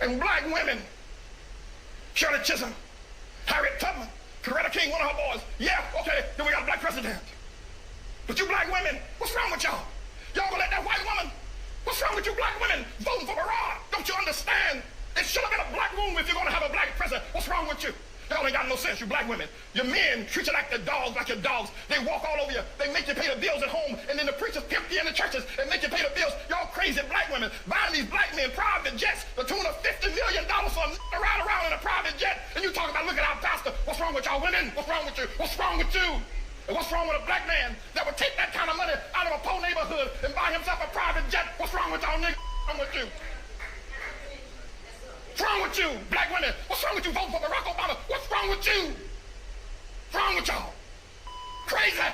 Speaker 15: And black women, Shirley Chisholm, Harriet Tubman, Coretta King, one of her boys. Yeah, okay, then we got a black president.
Speaker 1: But you black women, what's wrong with y'all? Y'all gonna let that white woman? What's wrong with you black women voting for Barack? Don't you understand? It should have been a black room if you're gonna have a black president. What's wrong with you? Y'all ain't got no sense, you black women. Your men treat you like the dogs, like your dogs. They walk all over you. They make you pay the bills at home, and then the preachers pimp you in the churches and make you pay the bills. Y'all crazy black women buying these black men private jets, the tune of $50 million for a to ride around in a private jet. And you talking about, look at our pastor. What's wrong with y'all women? What's wrong with you? What's wrong with you? And what's wrong with a black man that would take that kind of money out of a poor neighborhood and buy himself a private jet? What's wrong with y'all niggas? What's wrong with you? What's wrong with you, black women? What's wrong with you voting for Barack Obama? What's wrong with you? What's wrong with y'all? Crazy.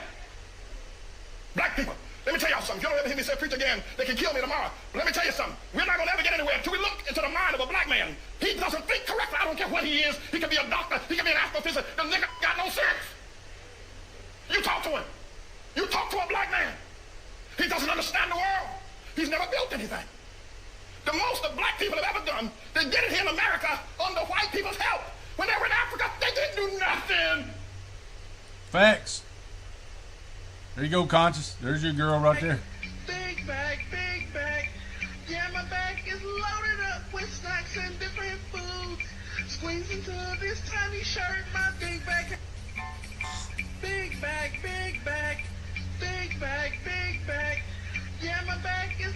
Speaker 1: Black people, let me tell y'all something. If you don't ever hear me say preach again, they can kill me tomorrow. But let me tell you something. We're not going to ever get anywhere until we look into the mind of a black man. He doesn't think correctly. I don't care what he is. He could be a doctor. He could be an astrophysicist. The nigga got no sense. You talk to him. You talk to a black man. He doesn't understand the world. He's never built anything. The most the black people have ever done, they did it here in America under white people's help. When they were in Africa, they didn't do nothing.
Speaker 3: Facts. There you go, Conscious. There's your girl right there.
Speaker 17: Big bag, big bag. Yeah, my bag is loaded up with snacks and different foods. Squeeze into this tiny shirt, my big bag. Big bag, big bag. Big bag, big bag. Yeah, my bag is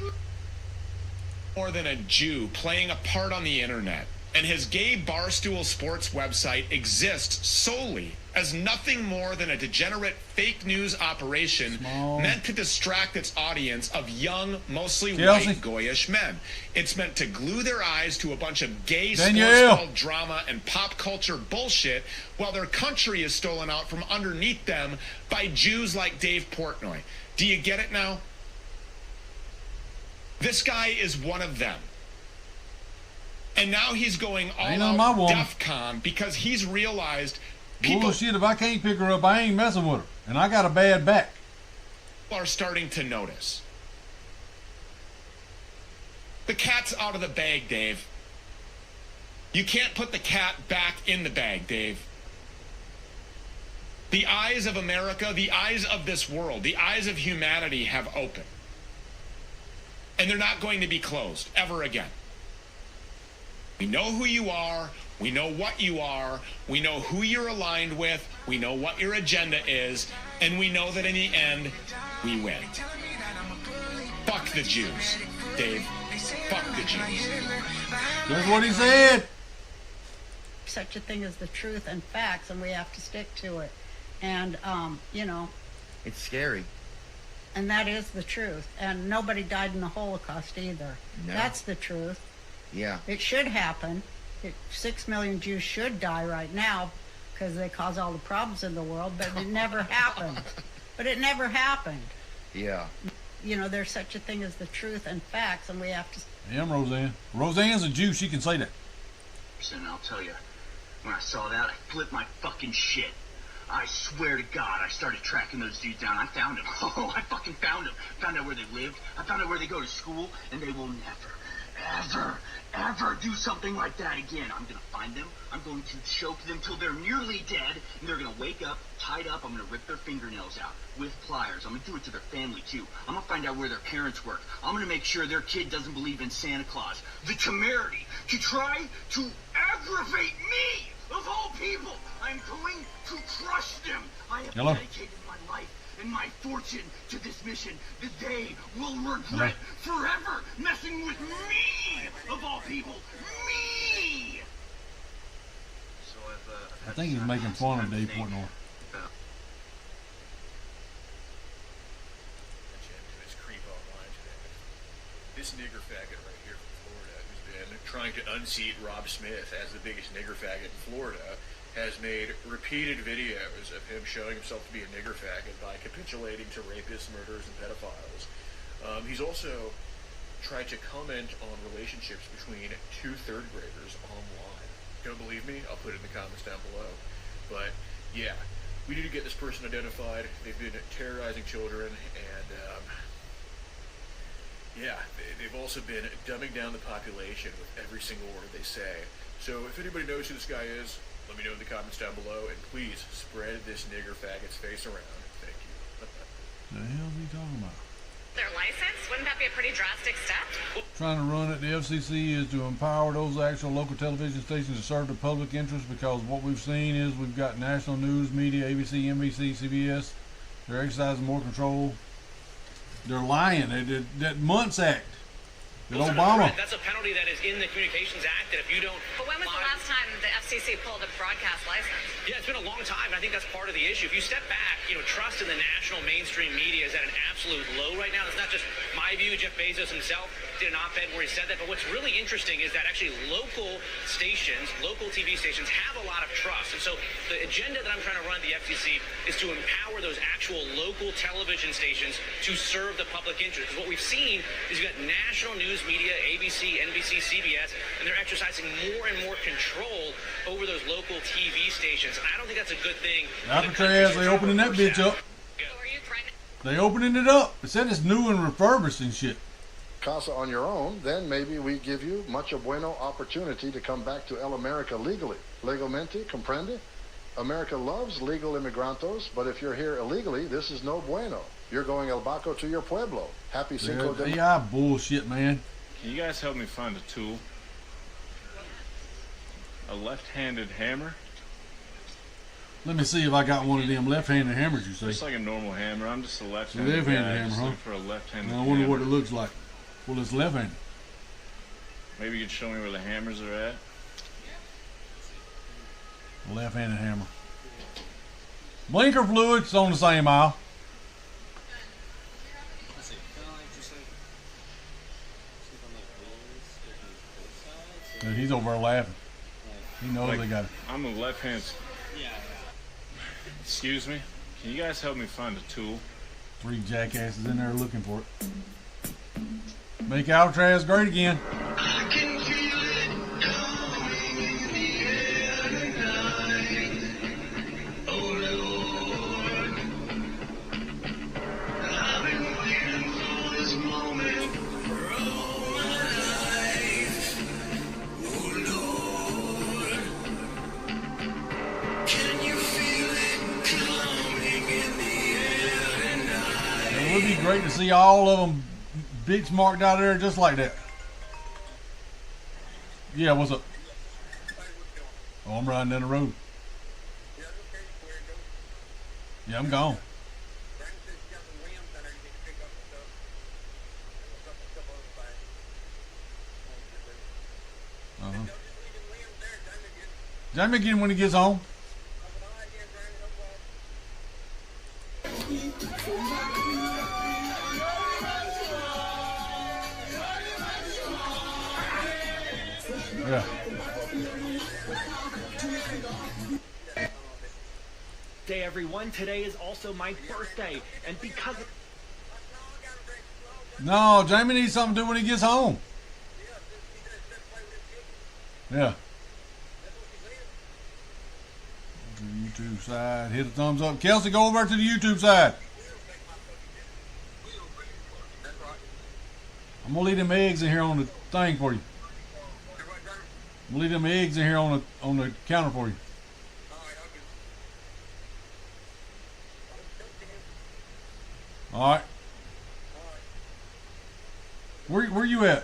Speaker 2: more than a Jew playing a part on the internet, and his gay Barstool Sports website exists solely as nothing more than a degenerate fake news operation meant to distract its audience of young, mostly white, goyish men. It's meant to glue their eyes to a bunch of gay sports drama and pop culture bullshit while their country is stolen out from underneath them by Jews like Dave Portnoy. Do you get it now? This guy is one of them. And now he's going all out DEFCON because he's realized people
Speaker 3: shit, if I can't pick her up, I ain't messing with her. And I got a bad back.
Speaker 2: Are starting to notice. The cat's out of the bag, Dave. You can't put the cat back in the bag, Dave. The eyes of America, the eyes of this world, the eyes of humanity have opened. And they're not going to be closed ever again. We know who you are. We know what you are. We know who you're aligned with. We know what your agenda is. And we know that in the end, we win. Fuck the Jews, Dave. Fuck the Jews.
Speaker 3: That's what he said.
Speaker 23: Such a thing as the truth and facts, and we have to stick to it. And, you know.
Speaker 24: It's scary.
Speaker 23: And that is the truth. And nobody died in the Holocaust either.
Speaker 24: No.
Speaker 23: That's the truth.
Speaker 24: Yeah.
Speaker 23: It should happen. 6 million Jews should die right now because they cause all the problems in the world, but it never happened. But it never happened.
Speaker 24: Yeah.
Speaker 23: You know, there's such a thing as the truth and facts, and we have to...
Speaker 3: Yeah, I'm Roseanne. Roseanne's a Jew. She can say that.
Speaker 25: And I'll tell you, when I saw that, I flipped my fucking shit. I swear to God, I started tracking those dudes down. I found them. Oh, I fucking found them. Found out where they lived. I found out where they go to school, and they will never, ever do something like that again. I'm gonna find them. I'm going to choke them till they're nearly dead, and they're gonna wake up, tied up. I'm gonna rip their fingernails out with pliers. I'm gonna do it to their family, too. I'm gonna find out where their parents work. I'm gonna make sure their kid doesn't believe in Santa Claus. The temerity to try to aggravate me, of all people. I'm going to crush them. I have dedicated my life and my fortune to this mission that they will regret forever messing with me, of all people. Me!
Speaker 3: So I think he's making fun of Dave Portnoy.
Speaker 18: This nigger faggot right here from Florida, who's been trying to unseat Rob Smith as the biggest nigger faggot in Florida, has made repeated videos of him showing himself to be a nigger faggot by capitulating to rapists, murderers, and pedophiles. He's also tried to comment on relationships between 2 third graders online. Don't believe me? I'll put it in the comments down below. But yeah, we need to get this person identified. They've been terrorizing children, and yeah, they've also been dumbing down the population with every single word they say. So if anybody knows who this guy is, let me know in the comments down below, and please spread this nigger faggot's face around. Thank you.
Speaker 3: The hell is he talking about?
Speaker 4: Their license? Wouldn't that be a pretty drastic step?
Speaker 3: Trying to run it. The FCC is to empower those actual local television stations to serve the public interest, because what we've seen is we've got national news media, ABC, NBC, CBS. They're exercising more control. They're lying. They did that Muntz Act. That Obama.
Speaker 5: That's a penalty that is in the Communications Act that if you don't...
Speaker 4: But when was the last time the FCC pulled a broadcast license?
Speaker 5: Yeah, it's been a long time, and I think that's part of the issue. If you step back, trust in the national mainstream media is at an absolute low right now. It's not just my view. Jeff Bezos himself did an op-ed where he said that. But what's really interesting is that actually local stations, local TV stations have a lot of trust. And so the agenda that I'm trying to run at the FCC is to empower those actual local television stations to serve the public interest. Because what we've seen is you've got national news media, ABC, NBC, CBS, and they're exercising more and more control over those local TV stations. And I don't think that's a good thing.
Speaker 3: Alcatraz, they opening that bitch up. They opening it up. It said it's new and refurbished and shit.
Speaker 6: Casa on your own, then maybe we give you mucho bueno opportunity to come back to El America legally. Legalmente, comprende? America loves legal inmigrantos, but if you're here illegally, this is no bueno. You're going El Baco to your pueblo. Happy Cinco de Mayo.
Speaker 3: AI bullshit, man.
Speaker 10: Can you guys help me find a tool? A left-handed hammer?
Speaker 3: Let me see if I got one of them left-handed hammers you say.
Speaker 10: Just like a normal hammer. I'm just a left-handed
Speaker 3: left-handed
Speaker 10: guy.
Speaker 3: hammer,
Speaker 10: Just
Speaker 3: huh?
Speaker 10: looking for a left-handed
Speaker 3: I wonder
Speaker 10: hammer.
Speaker 3: what it looks like. Well, it's left-handed.
Speaker 10: Maybe you could show me where the hammers are at.
Speaker 3: Left-handed hammer. Blinker fluid's on the same aisle. Yeah, he's over there laughing. He knows they got it.
Speaker 10: I'm a left-handed. Excuse me. Can you guys help me find a tool?
Speaker 3: 3 jackasses in there looking for it. Make Alcatraz great again. It would be great to see all of them bitch marked out there just like that. Yeah, what's up? Oh, I'm riding down the road. Yeah, I'm gone. Jamie get him when he gets home. Yeah.
Speaker 7: Day everyone, today is also my birthday, and because
Speaker 3: No, Jamie needs something to do when he gets home. Yeah. To the YouTube side, hit a thumbs up. Kelsey, go over to the YouTube side. I'm gonna leave them eggs in here on the thing for you. I'm gonna leave them eggs in here on the counter for you. All right. Where you at?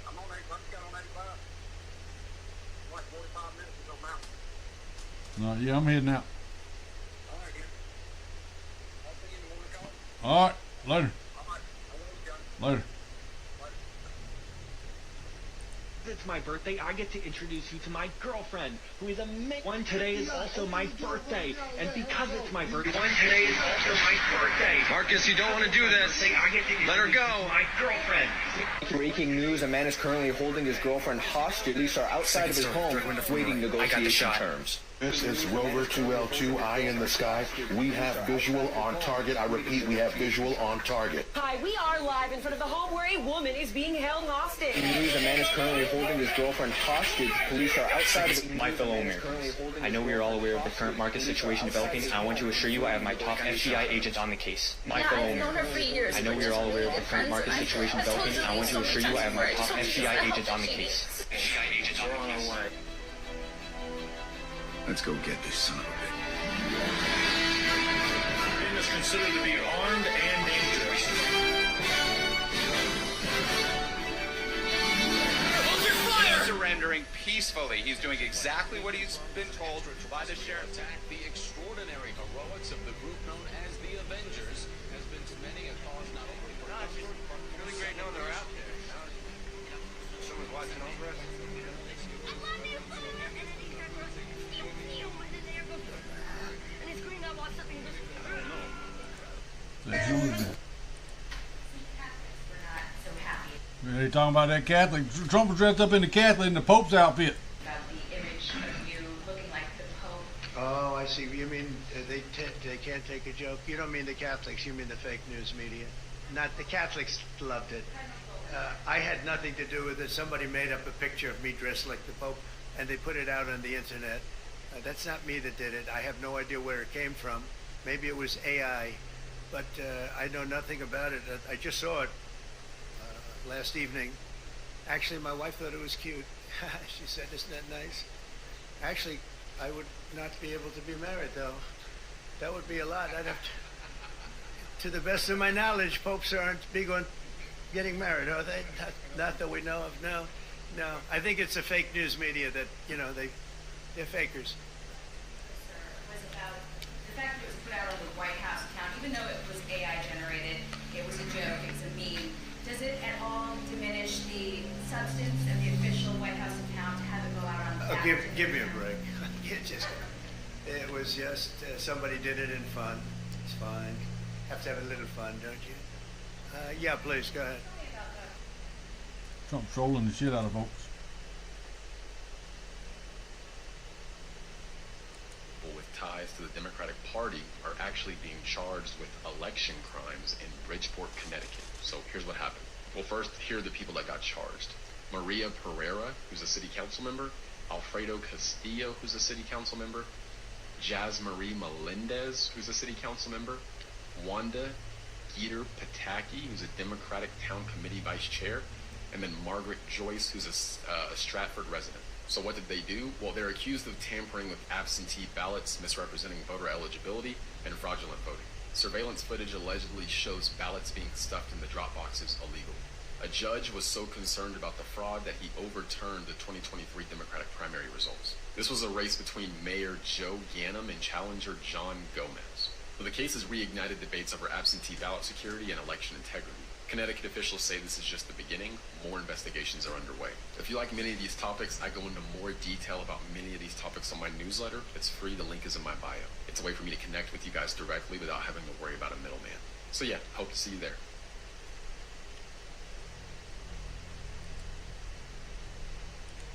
Speaker 6: I'm on 85. Like 45 minutes to go mountain.
Speaker 3: No, yeah, I'm heading out. All right, later. Later.
Speaker 7: it's my birthday, I get to introduce you to my girlfriend, who is amazing. One today is also my birthday, and because it's my birthday, one today is also my birthday.
Speaker 12: Marcus, you don't want to do this. Let her go.
Speaker 7: My girlfriend.
Speaker 8: Breaking news, a man is currently holding his girlfriend hostage. Police are outside of his home waiting negotiation terms.
Speaker 26: This is Rover 2L2, Eye in the Sky. We have visual on target. I repeat, we have visual on target.
Speaker 27: Hi, we are live in front of the home where a woman is being held hostage.
Speaker 8: News, a man is currently holding his girlfriend hostage. Police are outside of
Speaker 28: my fellow Americans. I know we are all aware of the current market situation developing. I want to assure you I have my top FBI agents on the case. My fellow Americans. I know we are all aware of the current market situation developing. I want to assure you I have my top FBI agents on the case. FBI agents on the case.
Speaker 26: Let's go get this son of a bitch.
Speaker 18: considered to be armed and dangerous.
Speaker 11: Surrendering peacefully. He's doing exactly what he's been told by the sheriff. The extraordinary heroics of the group known as the Avengers has been to many a cause not only for us, Really great knowing they're out there. Someone's watching over us.
Speaker 3: They talking about that Catholic. Trump was dressed up in the Catholic in the Pope's outfit.
Speaker 13: About the image of you looking like the Pope.
Speaker 14: Oh, I see. You mean they can't take a joke? You don't mean the Catholics. You mean the fake news media. Not the Catholics loved it. I had nothing to do with it. Somebody made up a picture of me dressed like the Pope, and they put it out on the internet. That's not me that did it. I have no idea where it came from. Maybe it was AI, but I know nothing about it. I just saw it last evening. Actually, my wife thought it was cute. She said, "Isn't that nice?" Actually, I would not be able to be married, though. That would be a lot. I'd have to the best of my knowledge, popes aren't big on getting married, are they? Not that we know of. No. I think it's the fake news media that, they're fakers.
Speaker 13: Was about the fact that it was put out on the White House account, even though it was AI generated, it was a joke, it was a meme. Does it at all diminish the substance of the official White House account to have it go out on the
Speaker 14: Give me a break. It was just somebody did it in fun. It's fine. Have to have a little fun, don't you? Yeah, please go ahead.
Speaker 3: Trump trolling the shit out of folks.
Speaker 16: People with ties to the Democratic Party are actually being charged with election crimes in Bridgeport, Connecticut. So here's what happened. Well, first, here are the people that got charged. Maria Pereira, who's a city council member, Alfredo Castillo, who's a city council member, Jazz Marie Melendez, who's a city council member, Wanda Geeter Pataki, who's a Democratic Town Committee vice chair, and then Margaret Joyce, who's a Stratford resident. So what did they do? Well, they're accused of tampering with absentee ballots, misrepresenting voter eligibility, and fraudulent voting. Surveillance footage allegedly shows ballots being stuffed in the drop boxes illegally. A judge was so concerned about the fraud that he overturned the 2023 Democratic primary results. This was a race between Mayor Joe Ganim and challenger John Gomez. So the case has reignited debates over absentee ballot security and election integrity. Connecticut officials say this is just the beginning. More investigations are underway. If you like many of these topics, I go into more detail about many of these topics on my newsletter. It's free. The link is in my bio. It's a way for me to connect with you guys directly without having to worry about a middleman. So yeah, hope to see you there.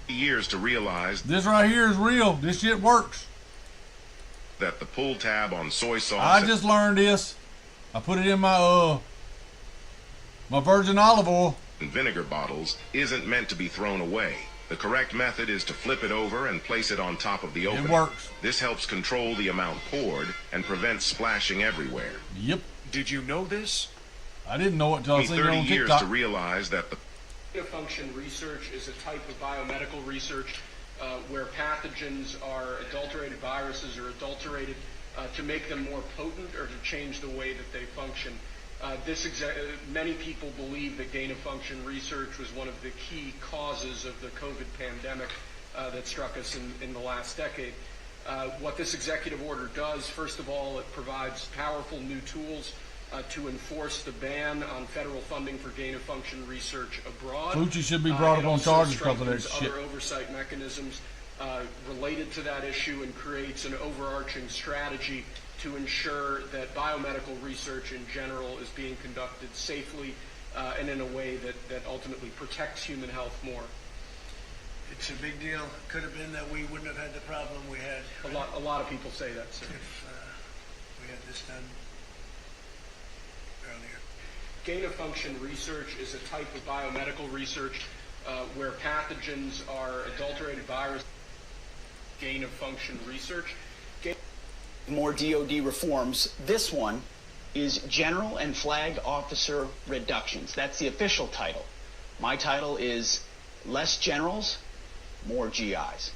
Speaker 19: Years to realize
Speaker 3: this right here is real. This shit works.
Speaker 19: That the pull tab on soy sauce.
Speaker 3: I just learned this. I put it in my virgin olive oil
Speaker 19: and vinegar bottles isn't meant to be thrown away. The correct method is to flip it over and place it on top of the opening.
Speaker 3: It works.
Speaker 19: This helps control the amount poured and prevents splashing everywhere.
Speaker 3: Yep.
Speaker 2: Did you know this?
Speaker 3: I didn't know it until I seen it on
Speaker 19: 30 years
Speaker 3: TikTok.
Speaker 19: to realize that the
Speaker 20: Function research is a type of biomedical research where pathogens are adulterated, viruses are adulterated to make them more potent or to change the way that they function. Many people believe that gain-of-function research was one of the key causes of the COVID pandemic that struck us in the last decade. What this executive order does, first of all, it provides powerful new tools to enforce the ban on federal funding for gain-of-function research abroad.
Speaker 3: Fauci should be brought up on charges because of that shit.
Speaker 20: Other oversight mechanisms related to that issue and creates an overarching strategy to ensure that biomedical research in general is being conducted safely and in a way that ultimately protects human health more.
Speaker 14: It's a big deal. Could have been that we wouldn't have had the problem we had.
Speaker 20: A lot of people say that, sir.
Speaker 14: If we had this done earlier.
Speaker 20: Gain-of-function research is a type of biomedical research where pathogens are adulterated viruses. Gain-of-function research.
Speaker 21: More DOD reforms. This one is General and Flag Officer Reductions. That's the official title. My title is Less Generals, More GIs.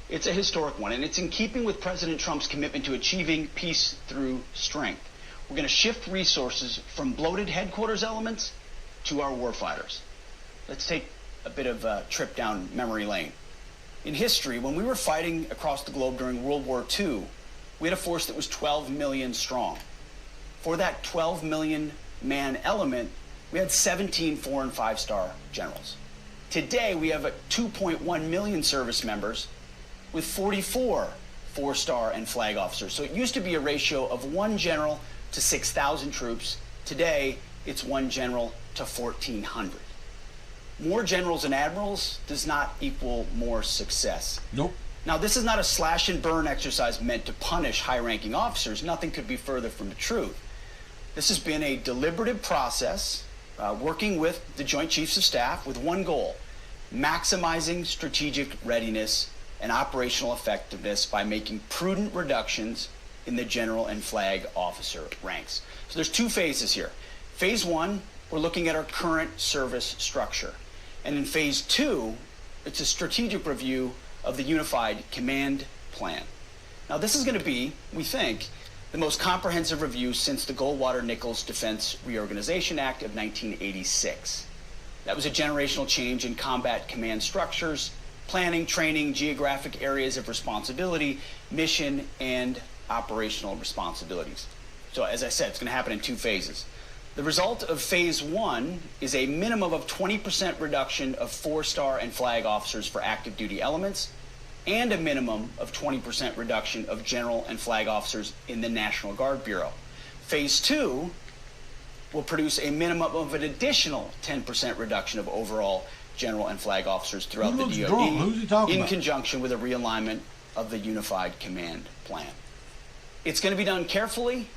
Speaker 21: It's a historic one, and it's in keeping with President Trump's commitment to achieving peace through strength. We're going to shift resources from bloated headquarters elements to our warfighters. Let's take a bit of a trip down memory lane. In history, when we were fighting across the globe during World War II, we had a force that was 12 million strong. For that 12 million man element, we had 17 4- and 5-star generals. Today, we have 2.1 million service members with 44 4-star and flag officers. So it used to be a ratio of 1 general to 6,000 troops. Today, it's 1 general to 1,400. More generals and admirals does not equal more success.
Speaker 3: Nope.
Speaker 21: Now, this is not a slash and burn exercise meant to punish high-ranking officers. Nothing could be further from the truth. This has been a deliberative process, working with the Joint Chiefs of Staff with one goal: maximizing strategic readiness and operational effectiveness by making prudent reductions in the general and flag officer ranks. So there's 2 phases here. Phase 1, we're looking at our current service structure. And in phase 2, it's a strategic review of the Unified Command Plan. Now, this is going to be, we think, the most comprehensive review since the Goldwater-Nichols Defense Reorganization Act of 1986. That was a generational change in combat command structures, planning, training, geographic areas of responsibility, mission, and operational responsibilities. So, as I said, it's going to happen in 2 phases. The result of phase 1 is a minimum of 20% reduction of 4-star and flag officers for active duty elements, and a minimum of 20% reduction of general and flag officers in the National Guard Bureau. Phase 2 will produce a minimum of an additional 10% reduction of overall general and flag officers throughout the DoD in conjunction with a realignment of the Unified Command Plan. It's going to be done carefully.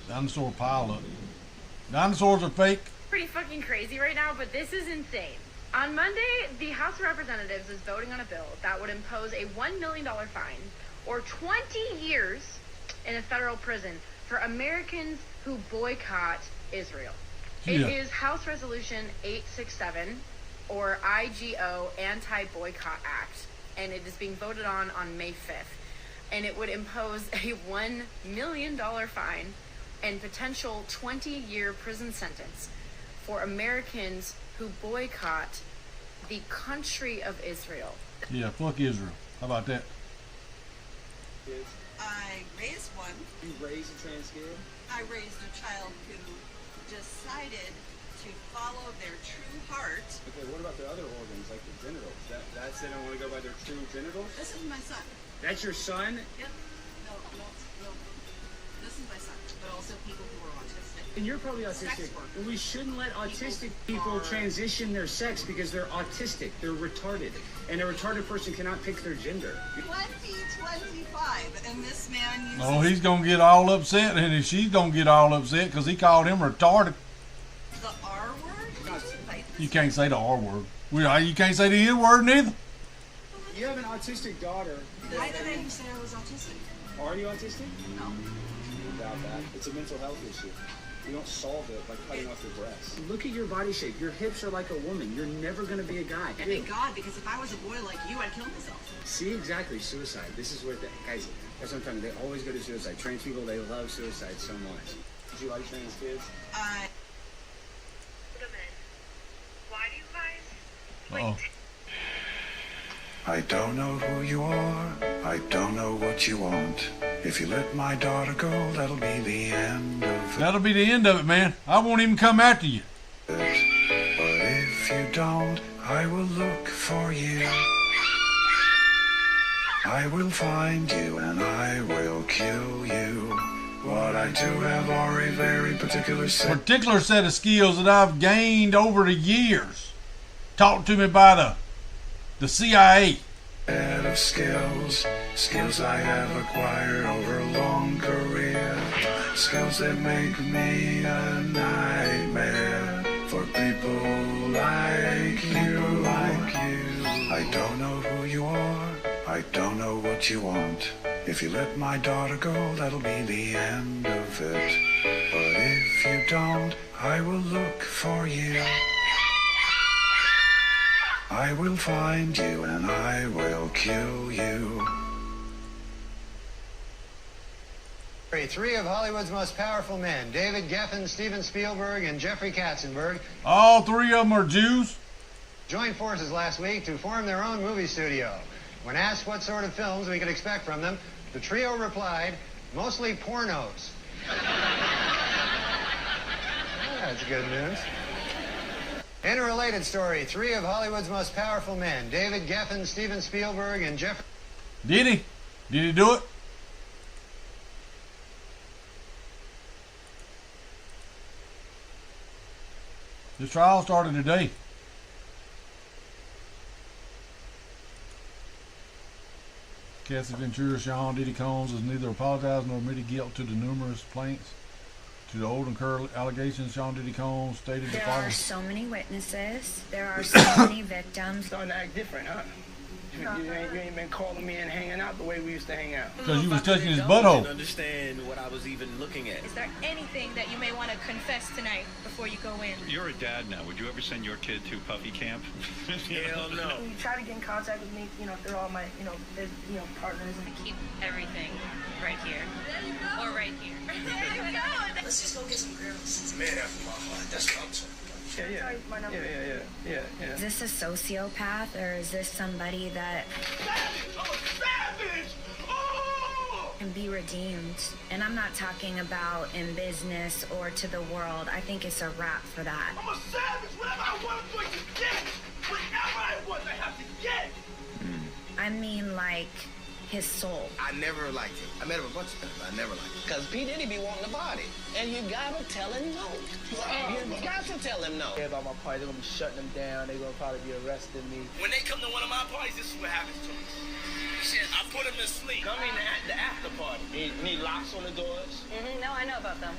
Speaker 3: Dinosaur pileup. Dinosaurs are fake.
Speaker 1: Pretty fucking crazy right now, but this is insane. On Monday, the House of Representatives is voting on a bill that would impose a $1 million fine or 20 years in a federal prison for Americans who boycott Israel. It is House Resolution 867, or IGO, Anti-Boycott Act, and it is being voted on May 5th. And it would impose a $1 million fine and potential 20-year prison sentence for Americans who boycott the country of Israel.
Speaker 3: Yeah, fuck Israel. How about that?
Speaker 9: I raised one.
Speaker 15: You raised a trans kid?
Speaker 9: I raised a child who decided to follow their true heart.
Speaker 15: Okay, what about their other organs, like the genitals? That's they don't want to go by their true genitals?
Speaker 9: This is my son.
Speaker 15: That's your son?
Speaker 9: Yep. No. This is my son, but also people who are autistic.
Speaker 15: And you're probably autistic. And we shouldn't let autistic people transition their sex because they're autistic. They're retarded. And a retarded person cannot pick their gender.
Speaker 9: 2025, and this man uses...
Speaker 3: Oh, he's going to get all upset, and she's going to get all upset because he called him retarded.
Speaker 9: The R word?
Speaker 3: You can't say the R word. You can't say the N word neither.
Speaker 15: You have an autistic daughter.
Speaker 9: Why did I say I was autistic?
Speaker 15: Are you autistic?
Speaker 9: No.
Speaker 15: Without that, it's a mental health issue. You don't solve it by cutting off your breasts. Look at your body shape. Your hips are like a woman. You're never going to be a guy.
Speaker 9: And thank God, because if I was a boy like you, I'd kill myself.
Speaker 15: See, exactly. Suicide. This is where, guys, that's what I'm talking about. They always go to suicide. Trans people, they love suicide so much. Do you like trans kids?
Speaker 1: Why do you guys...
Speaker 3: Uh-oh.
Speaker 17: I don't know who you are, I don't know what you want. If you let my daughter go, that'll be the end of it.
Speaker 3: That'll be the end of it, man. I won't even come after you.
Speaker 17: But if you don't, I will look for you. I will find you and I will kill you. What I do have are a very particular
Speaker 3: set of skills that I've gained over the years. Taught to me by the CIA.
Speaker 17: Set of skills I have acquired over a long career. Skills that make me a nightmare for people like you. I don't know who you are. I don't know what you want. If you let my daughter go, that'll be the end of it. But if you don't, I will look for you. I will find you and I will kill you.
Speaker 14: Three of Hollywood's most powerful men, David Geffen, Steven Spielberg, and Jeffrey Katzenberg.
Speaker 3: All three of them are Jews?
Speaker 14: Joined forces last week to form their own movie studio. When asked what sort of films we could expect from them, the trio replied, mostly pornos. That's good news. In a related story, three of Hollywood's most powerful men, David Geffen, Steven Spielberg, and Jeffrey...
Speaker 3: Did he? Did he do it? The trial started today. Cassie Ventura, Sean Diddy Combs has neither apologized nor admitted guilt to the numerous plaints. To the old and current allegations, Sean Diddy Combs stated the following.
Speaker 4: There are so many witnesses. There are so many victims.
Speaker 5: Starting to act different, huh? You ain't been calling me and hanging out the way we used to hang out.
Speaker 3: Because you was touching his butthole.
Speaker 6: I didn't understand what I was even looking at.
Speaker 10: Is there anything that you may want to confess tonight before you go in?
Speaker 22: You're a dad now. Would you ever send your kid to puffy camp?
Speaker 6: Hell no.
Speaker 10: When you try to get in contact with me, they're all my, they're, partners. And keep everything right here. There you go. Or right here. There you go.
Speaker 27: Let's just go get some girls.
Speaker 6: Man after my heart. That's what I'm talking about.
Speaker 4: Yeah. Is this a sociopath or is this somebody that can be redeemed? And I'm not talking about in business or to the world. I think it's a wrap for that.
Speaker 6: I'm a savage. Whatever I want, I'm going to get. Whatever I want, I have to get.
Speaker 4: I mean, like, his soul.
Speaker 6: I never liked him. I met him a bunch of times. I never liked him.
Speaker 27: Because P. Diddy be wanting the body. And you gotta tell him no. You got to tell him no.
Speaker 5: About my party, they're gonna be shutting them down. They're gonna probably be arresting me.
Speaker 6: When they come to one of my parties, this is what happens to me. Shit, I put them to sleep. Come in at the after party. Need locks on the doors?
Speaker 10: No, I know about them.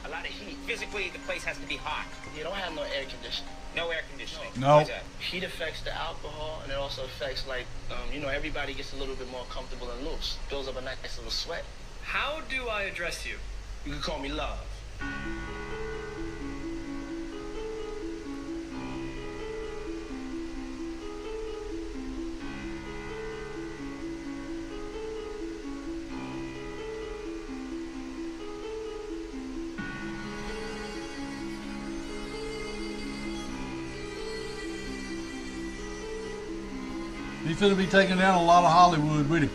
Speaker 6: A lot of heat. Physically, the place has to be hot.
Speaker 5: You don't have no air conditioning.
Speaker 6: No air conditioning.
Speaker 3: No.
Speaker 5: Heat affects the alcohol, and it also affects, everybody gets a little bit more comfortable and loose. Builds up a nice little sweat.
Speaker 6: How do I address you? You can call me Love.
Speaker 3: He's going to be taking down a lot of Hollywood with him.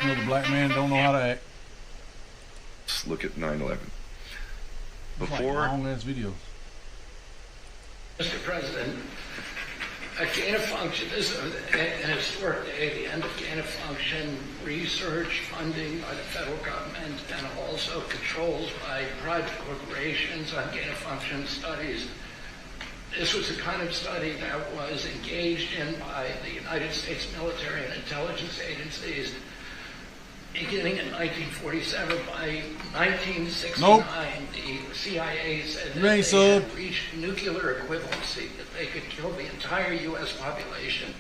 Speaker 3: Another black man don't know how to act.
Speaker 23: Let's look at 9/11. Before
Speaker 3: long-ass videos.
Speaker 24: Mr. President, gain of function is an historic day, the end of gain of function, research funding by the federal government, and also controls by private corporations on gain of function studies. This was the kind of study that was engaged in by the United States military and intelligence agencies beginning in 1947. By 1969, the CIA said that they had reached nuclear equivalency, that they could kill the entire U.S. population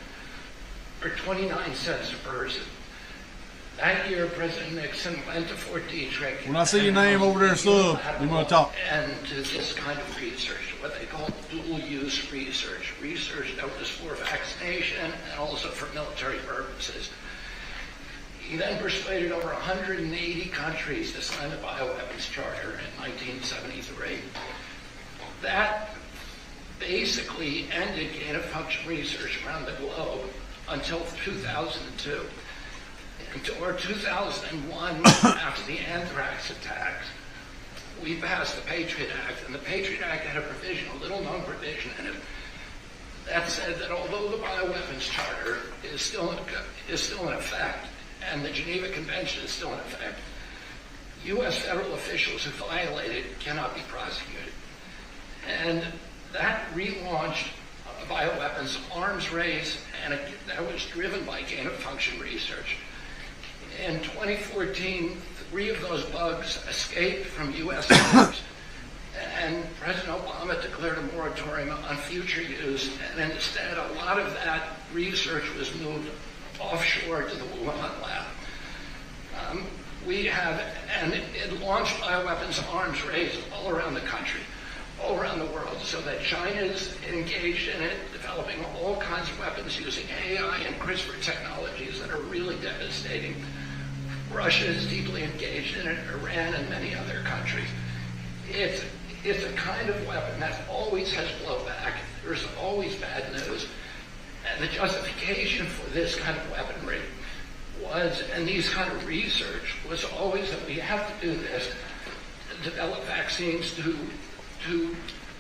Speaker 24: for 29 cents a person. That year, President Nixon went to Fort Detrick.
Speaker 3: When I see your name over there, sub, we want to talk.
Speaker 24: And to this kind of research, what they call dual-use research. Research that was for vaccination and also for military purposes. He then persuaded over 180 countries to sign the Bioweapons Charter in 1973. That basically ended gain-of-function research around the globe until 2002. Or 2001, after the anthrax attacks, we passed the Patriot Act, and the Patriot Act had a provision, a little-known provision in it, that said that although the Bioweapons Charter is still in effect, and the Geneva Convention is still in effect, U.S. federal officials who violate it cannot be prosecuted. And that relaunched a bioweapons arms race, and that was driven by gain-of-function research. In 2014, 3 of those bugs escaped from U.S. labs, and President Obama declared a moratorium on future use, and instead a lot of that research was moved offshore to the Wuhan lab. And it launched bioweapons arms race all around the country, all around the world, so that China's engaged in it, developing all kinds of weapons using AI and CRISPR technologies that are really devastating. Russia is deeply engaged in it, Iran and many other countries. It's a kind of weapon that always has blowback. There's always bad news. And the justification for this kind of weaponry was, and these kind of research, was always that we have to do this to develop vaccines to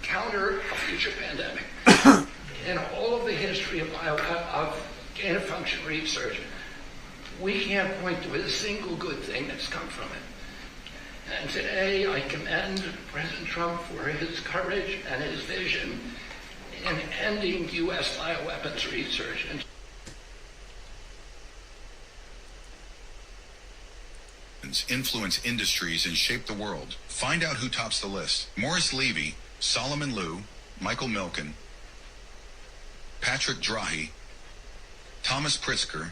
Speaker 24: counter a future pandemic. In all of the history of gain-of-function research, we can't point to a single good thing that's come from it. And today I commend President Trump for his courage and his vision in ending U.S. bioweapons research.
Speaker 7: Influence industries and shape the world. Find out who tops the list. Morris Levy, Solomon Lew, Michael Milken, Patrick Drahi, Thomas Pritzker,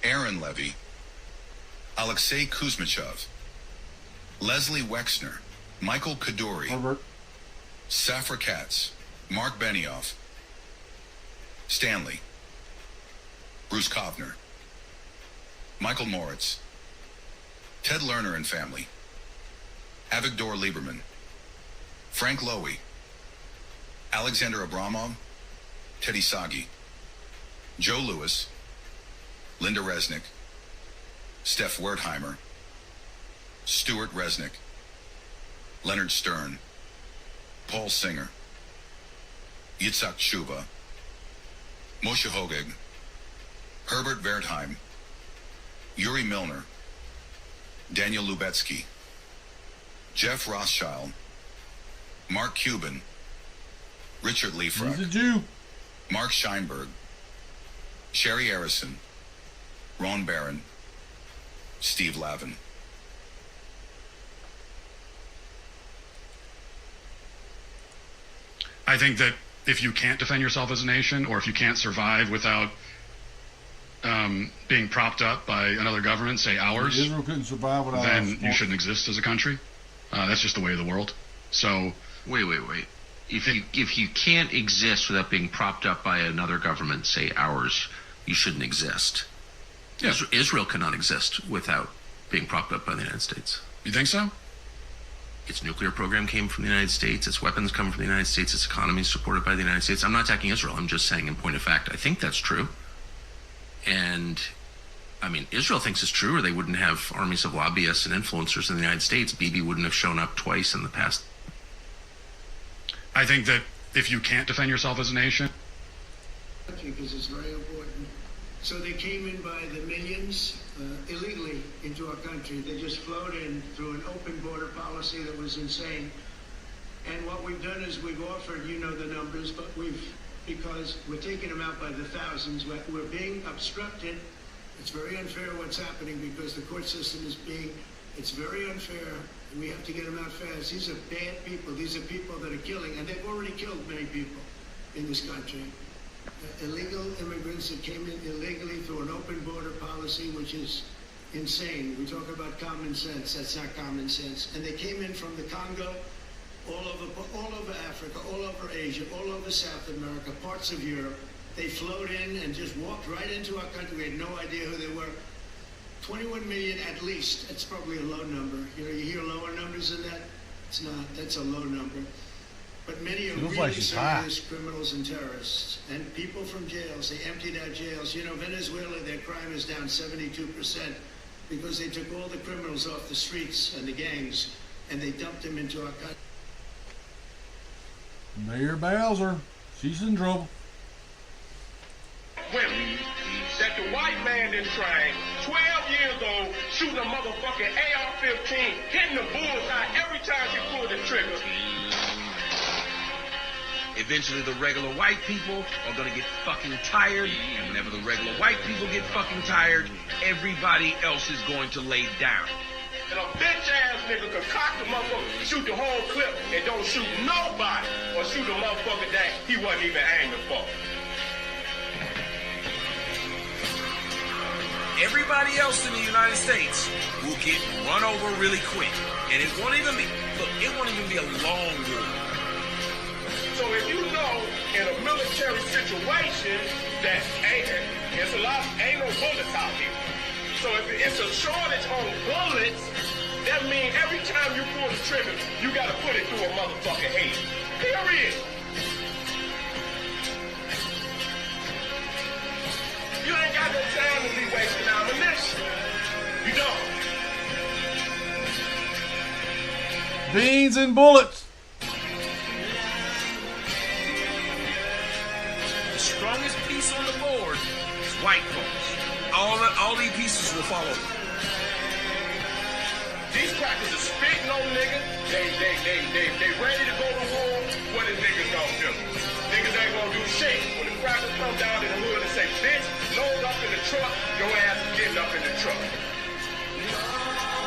Speaker 7: Aaron Levy, Alexei Kuzmichev, Leslie Wexner, Michael Kaduri,
Speaker 3: Herbert,
Speaker 7: Safra Katz, Mark Benioff, Stanley, Bruce Kovner, Michael Moritz, Ted Lerner and family, Avigdor Lieberman, Frank Lowy, Alexander Abramov, Teddy Sagi, Joe Lewis, Linda Resnick, Steph Wertheimer, Stuart Resnick, Leonard Stern, Paul Singer, Yitzhak Shuba, Moshe Hogeg, Herbert Wertheim, Yuri Milner, Daniel Lubetsky, Jeff Rothschild, Mark Cuban, Richard Liefrak,
Speaker 3: he's a Jew,
Speaker 7: Mark Scheinberg, Sherry Arison, Ron Barron, Steve Lavin.
Speaker 8: I think that if you can't defend yourself as a nation, or if you can't survive without being propped up by another government, say ours,
Speaker 3: Israel couldn't survive without
Speaker 8: then you shouldn't exist as a country. That's just the way of the world. So
Speaker 11: wait. If you can't exist without being propped up by another government, say ours, you shouldn't exist. Yeah. Israel cannot exist without being propped up by the United States.
Speaker 8: You think so?
Speaker 11: Its nuclear program came from the United States. Its weapons come from the United States. Its economy is supported by the United States. I'm not attacking Israel. I'm just saying, in point of fact, I think that's true. And, I mean, Israel thinks it's true, or they wouldn't have armies of lobbyists and influencers in the United States. Bibi wouldn't have shown up twice in the past.
Speaker 8: I think that if you can't defend yourself as a nation,
Speaker 12: because it's very important. So they came in by the millions illegally into our country. They just flowed in through an open border policy that was insane. And what we've done is we've offered, you know the numbers, but because we're taking them out by the thousands, we're being obstructed. It's very unfair what's happening because the court system it's very unfair, and we have to get them out fast. These are bad people. These are people that are killing, and they've already killed many people in this country. Illegal immigrants that came in illegally through an open border policy, which is insane. We talk about common sense. That's not common sense. And they came in from the Congo, all over Africa, all over Asia, all over South America, parts of Europe. They flowed in and just walked right into our country. We had no idea who they were. 21 million at least. That's probably a low number. You know, you hear lower numbers than that. It's not. That's a low number. But many are
Speaker 3: She looks
Speaker 12: really
Speaker 3: like she's high.
Speaker 12: serious criminals and terrorists. And people from jails, they emptied out jails. You know, Venezuela, their crime is down 72% because they took all the criminals off the streets and the gangs and they dumped them into our country.
Speaker 3: Mayor Bowser, she's in trouble.
Speaker 6: Women that the white man done trained, 12 years old, shooting a motherfucking AR-15, hitting the bullseye every time she pulled the trigger.
Speaker 2: Eventually the regular white people are gonna get fucking tired, and whenever the regular white people get fucking tired, everybody else is going to lay down.
Speaker 6: And a bitch-ass nigga could cock the motherfucker, shoot the whole clip, and don't shoot nobody, or shoot a motherfucker that he wasn't even aiming for.
Speaker 2: Everybody else in the United States will get run over really quick. And it won't even be, look, it won't even be a long war.
Speaker 6: So if you know in a military situation that ain't no bullets out here. So if it's a shortage on bullets, that means every time you pull the trigger, you gotta put it through a motherfucking head. Period. You ain't got no time to be wasting ammunition. You don't.
Speaker 3: Beans and bullets.
Speaker 2: The strongest piece on the board is white folks. All these pieces will follow.
Speaker 6: These crackers are spitting on niggas. They ready to go to war. What is niggas gonna do? Niggas ain't gonna do shit. When the crackers come down in the hood and say, bitch, load up in the truck, your ass is getting up in the truck.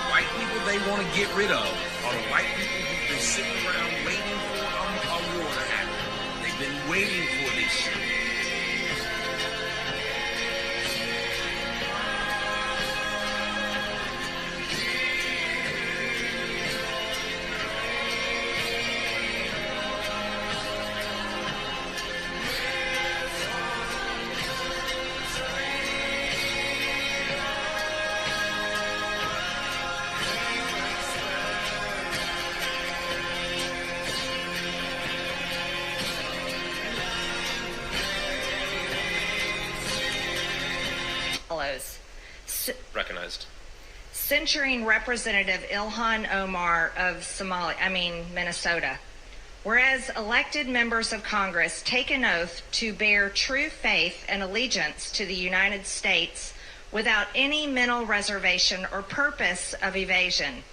Speaker 2: White people they want to get rid of are the white people who've been sitting around waiting for a war to happen. They've been waiting for this shit.
Speaker 13: Recognized.
Speaker 4: Censuring Representative Ilhan Omar of Minnesota. Whereas elected members of Congress take an oath to bear true faith and allegiance to the United States without any mental reservation or purpose of evasion.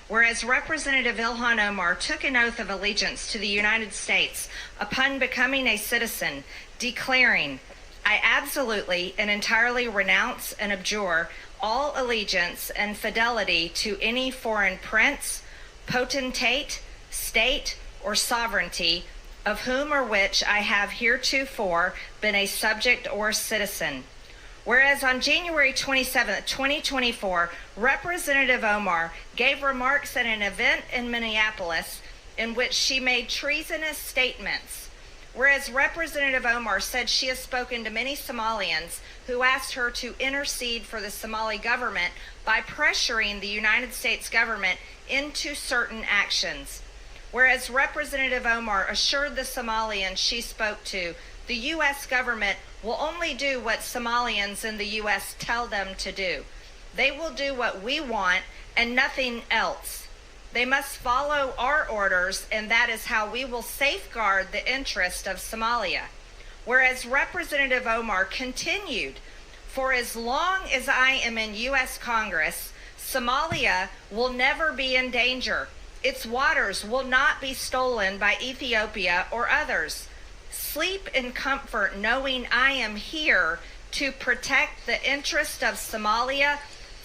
Speaker 4: Whereas Representative Ilhan Omar took an oath of allegiance to the United States upon becoming a citizen, declaring, I absolutely and entirely renounce and abjure all allegiance and fidelity to any foreign prince, potentate, state, or sovereignty, of whom or which I have heretofore been a subject or citizen. Whereas on January 27, 2024, Representative Omar gave remarks at an event in Minneapolis in which she made treasonous statements. Whereas Representative Omar said she has spoken to many Somalians who asked her to intercede for the Somali government by pressuring the United States government into certain actions. Whereas Representative Omar assured the Somalians she spoke to, the U.S. government will only do what Somalians in the U.S. tell them to do. They will do what we want and nothing else. They must follow our orders, and that is how we will safeguard the interest of Somalia. Whereas Representative Omar continued, for as long as I am in U.S. Congress, Somalia will never be in danger. Its waters will not be stolen by Ethiopia or others. Sleep in comfort knowing I am here to protect the interest of Somalia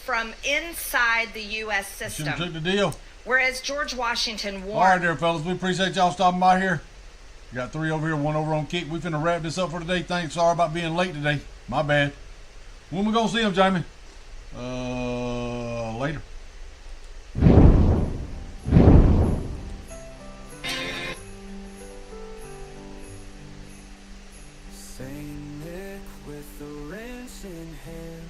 Speaker 4: from inside the U.S. system.
Speaker 3: Should've took the deal.
Speaker 4: Whereas George Washington warned...
Speaker 3: All right there, fellas. We appreciate y'all stopping by here. We got 3 over here, 1 over on Kick. We finna wrap this up for today. Thanks. Sorry about being late today. My bad. When we gonna see him, Jamie? Later.
Speaker 17: Saint Nick with the wrench in hand,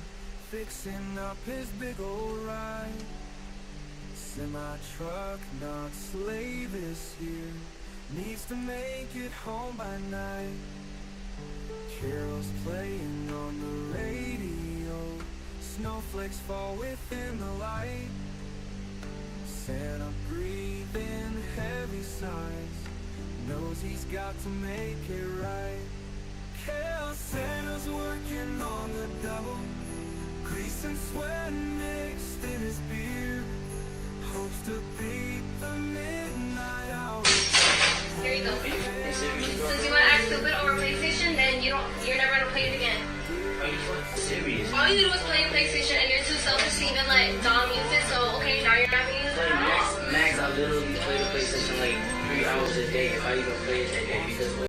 Speaker 17: fixing up his big old ride. Semi-truck, not slave is here, needs to make it home by night. Carols playing on the radio, snowflakes fall within the light. Santa breathing heavy sighs, knows he's got to make it right. Carol, Santa's working on the double, grease and sweat mixed in his beer, hopes to beat the midnight hour.
Speaker 10: Here you go. Since you want to act stupid over PlayStation, then you're never gonna play it again.
Speaker 5: Are you fucking serious?
Speaker 10: All you did was play PlayStation, and you're too selfish to even let Dom use it. So okay, now you're not gonna use it.
Speaker 5: Max, I literally play the PlayStation like 3 hours a day if I even play it that day because.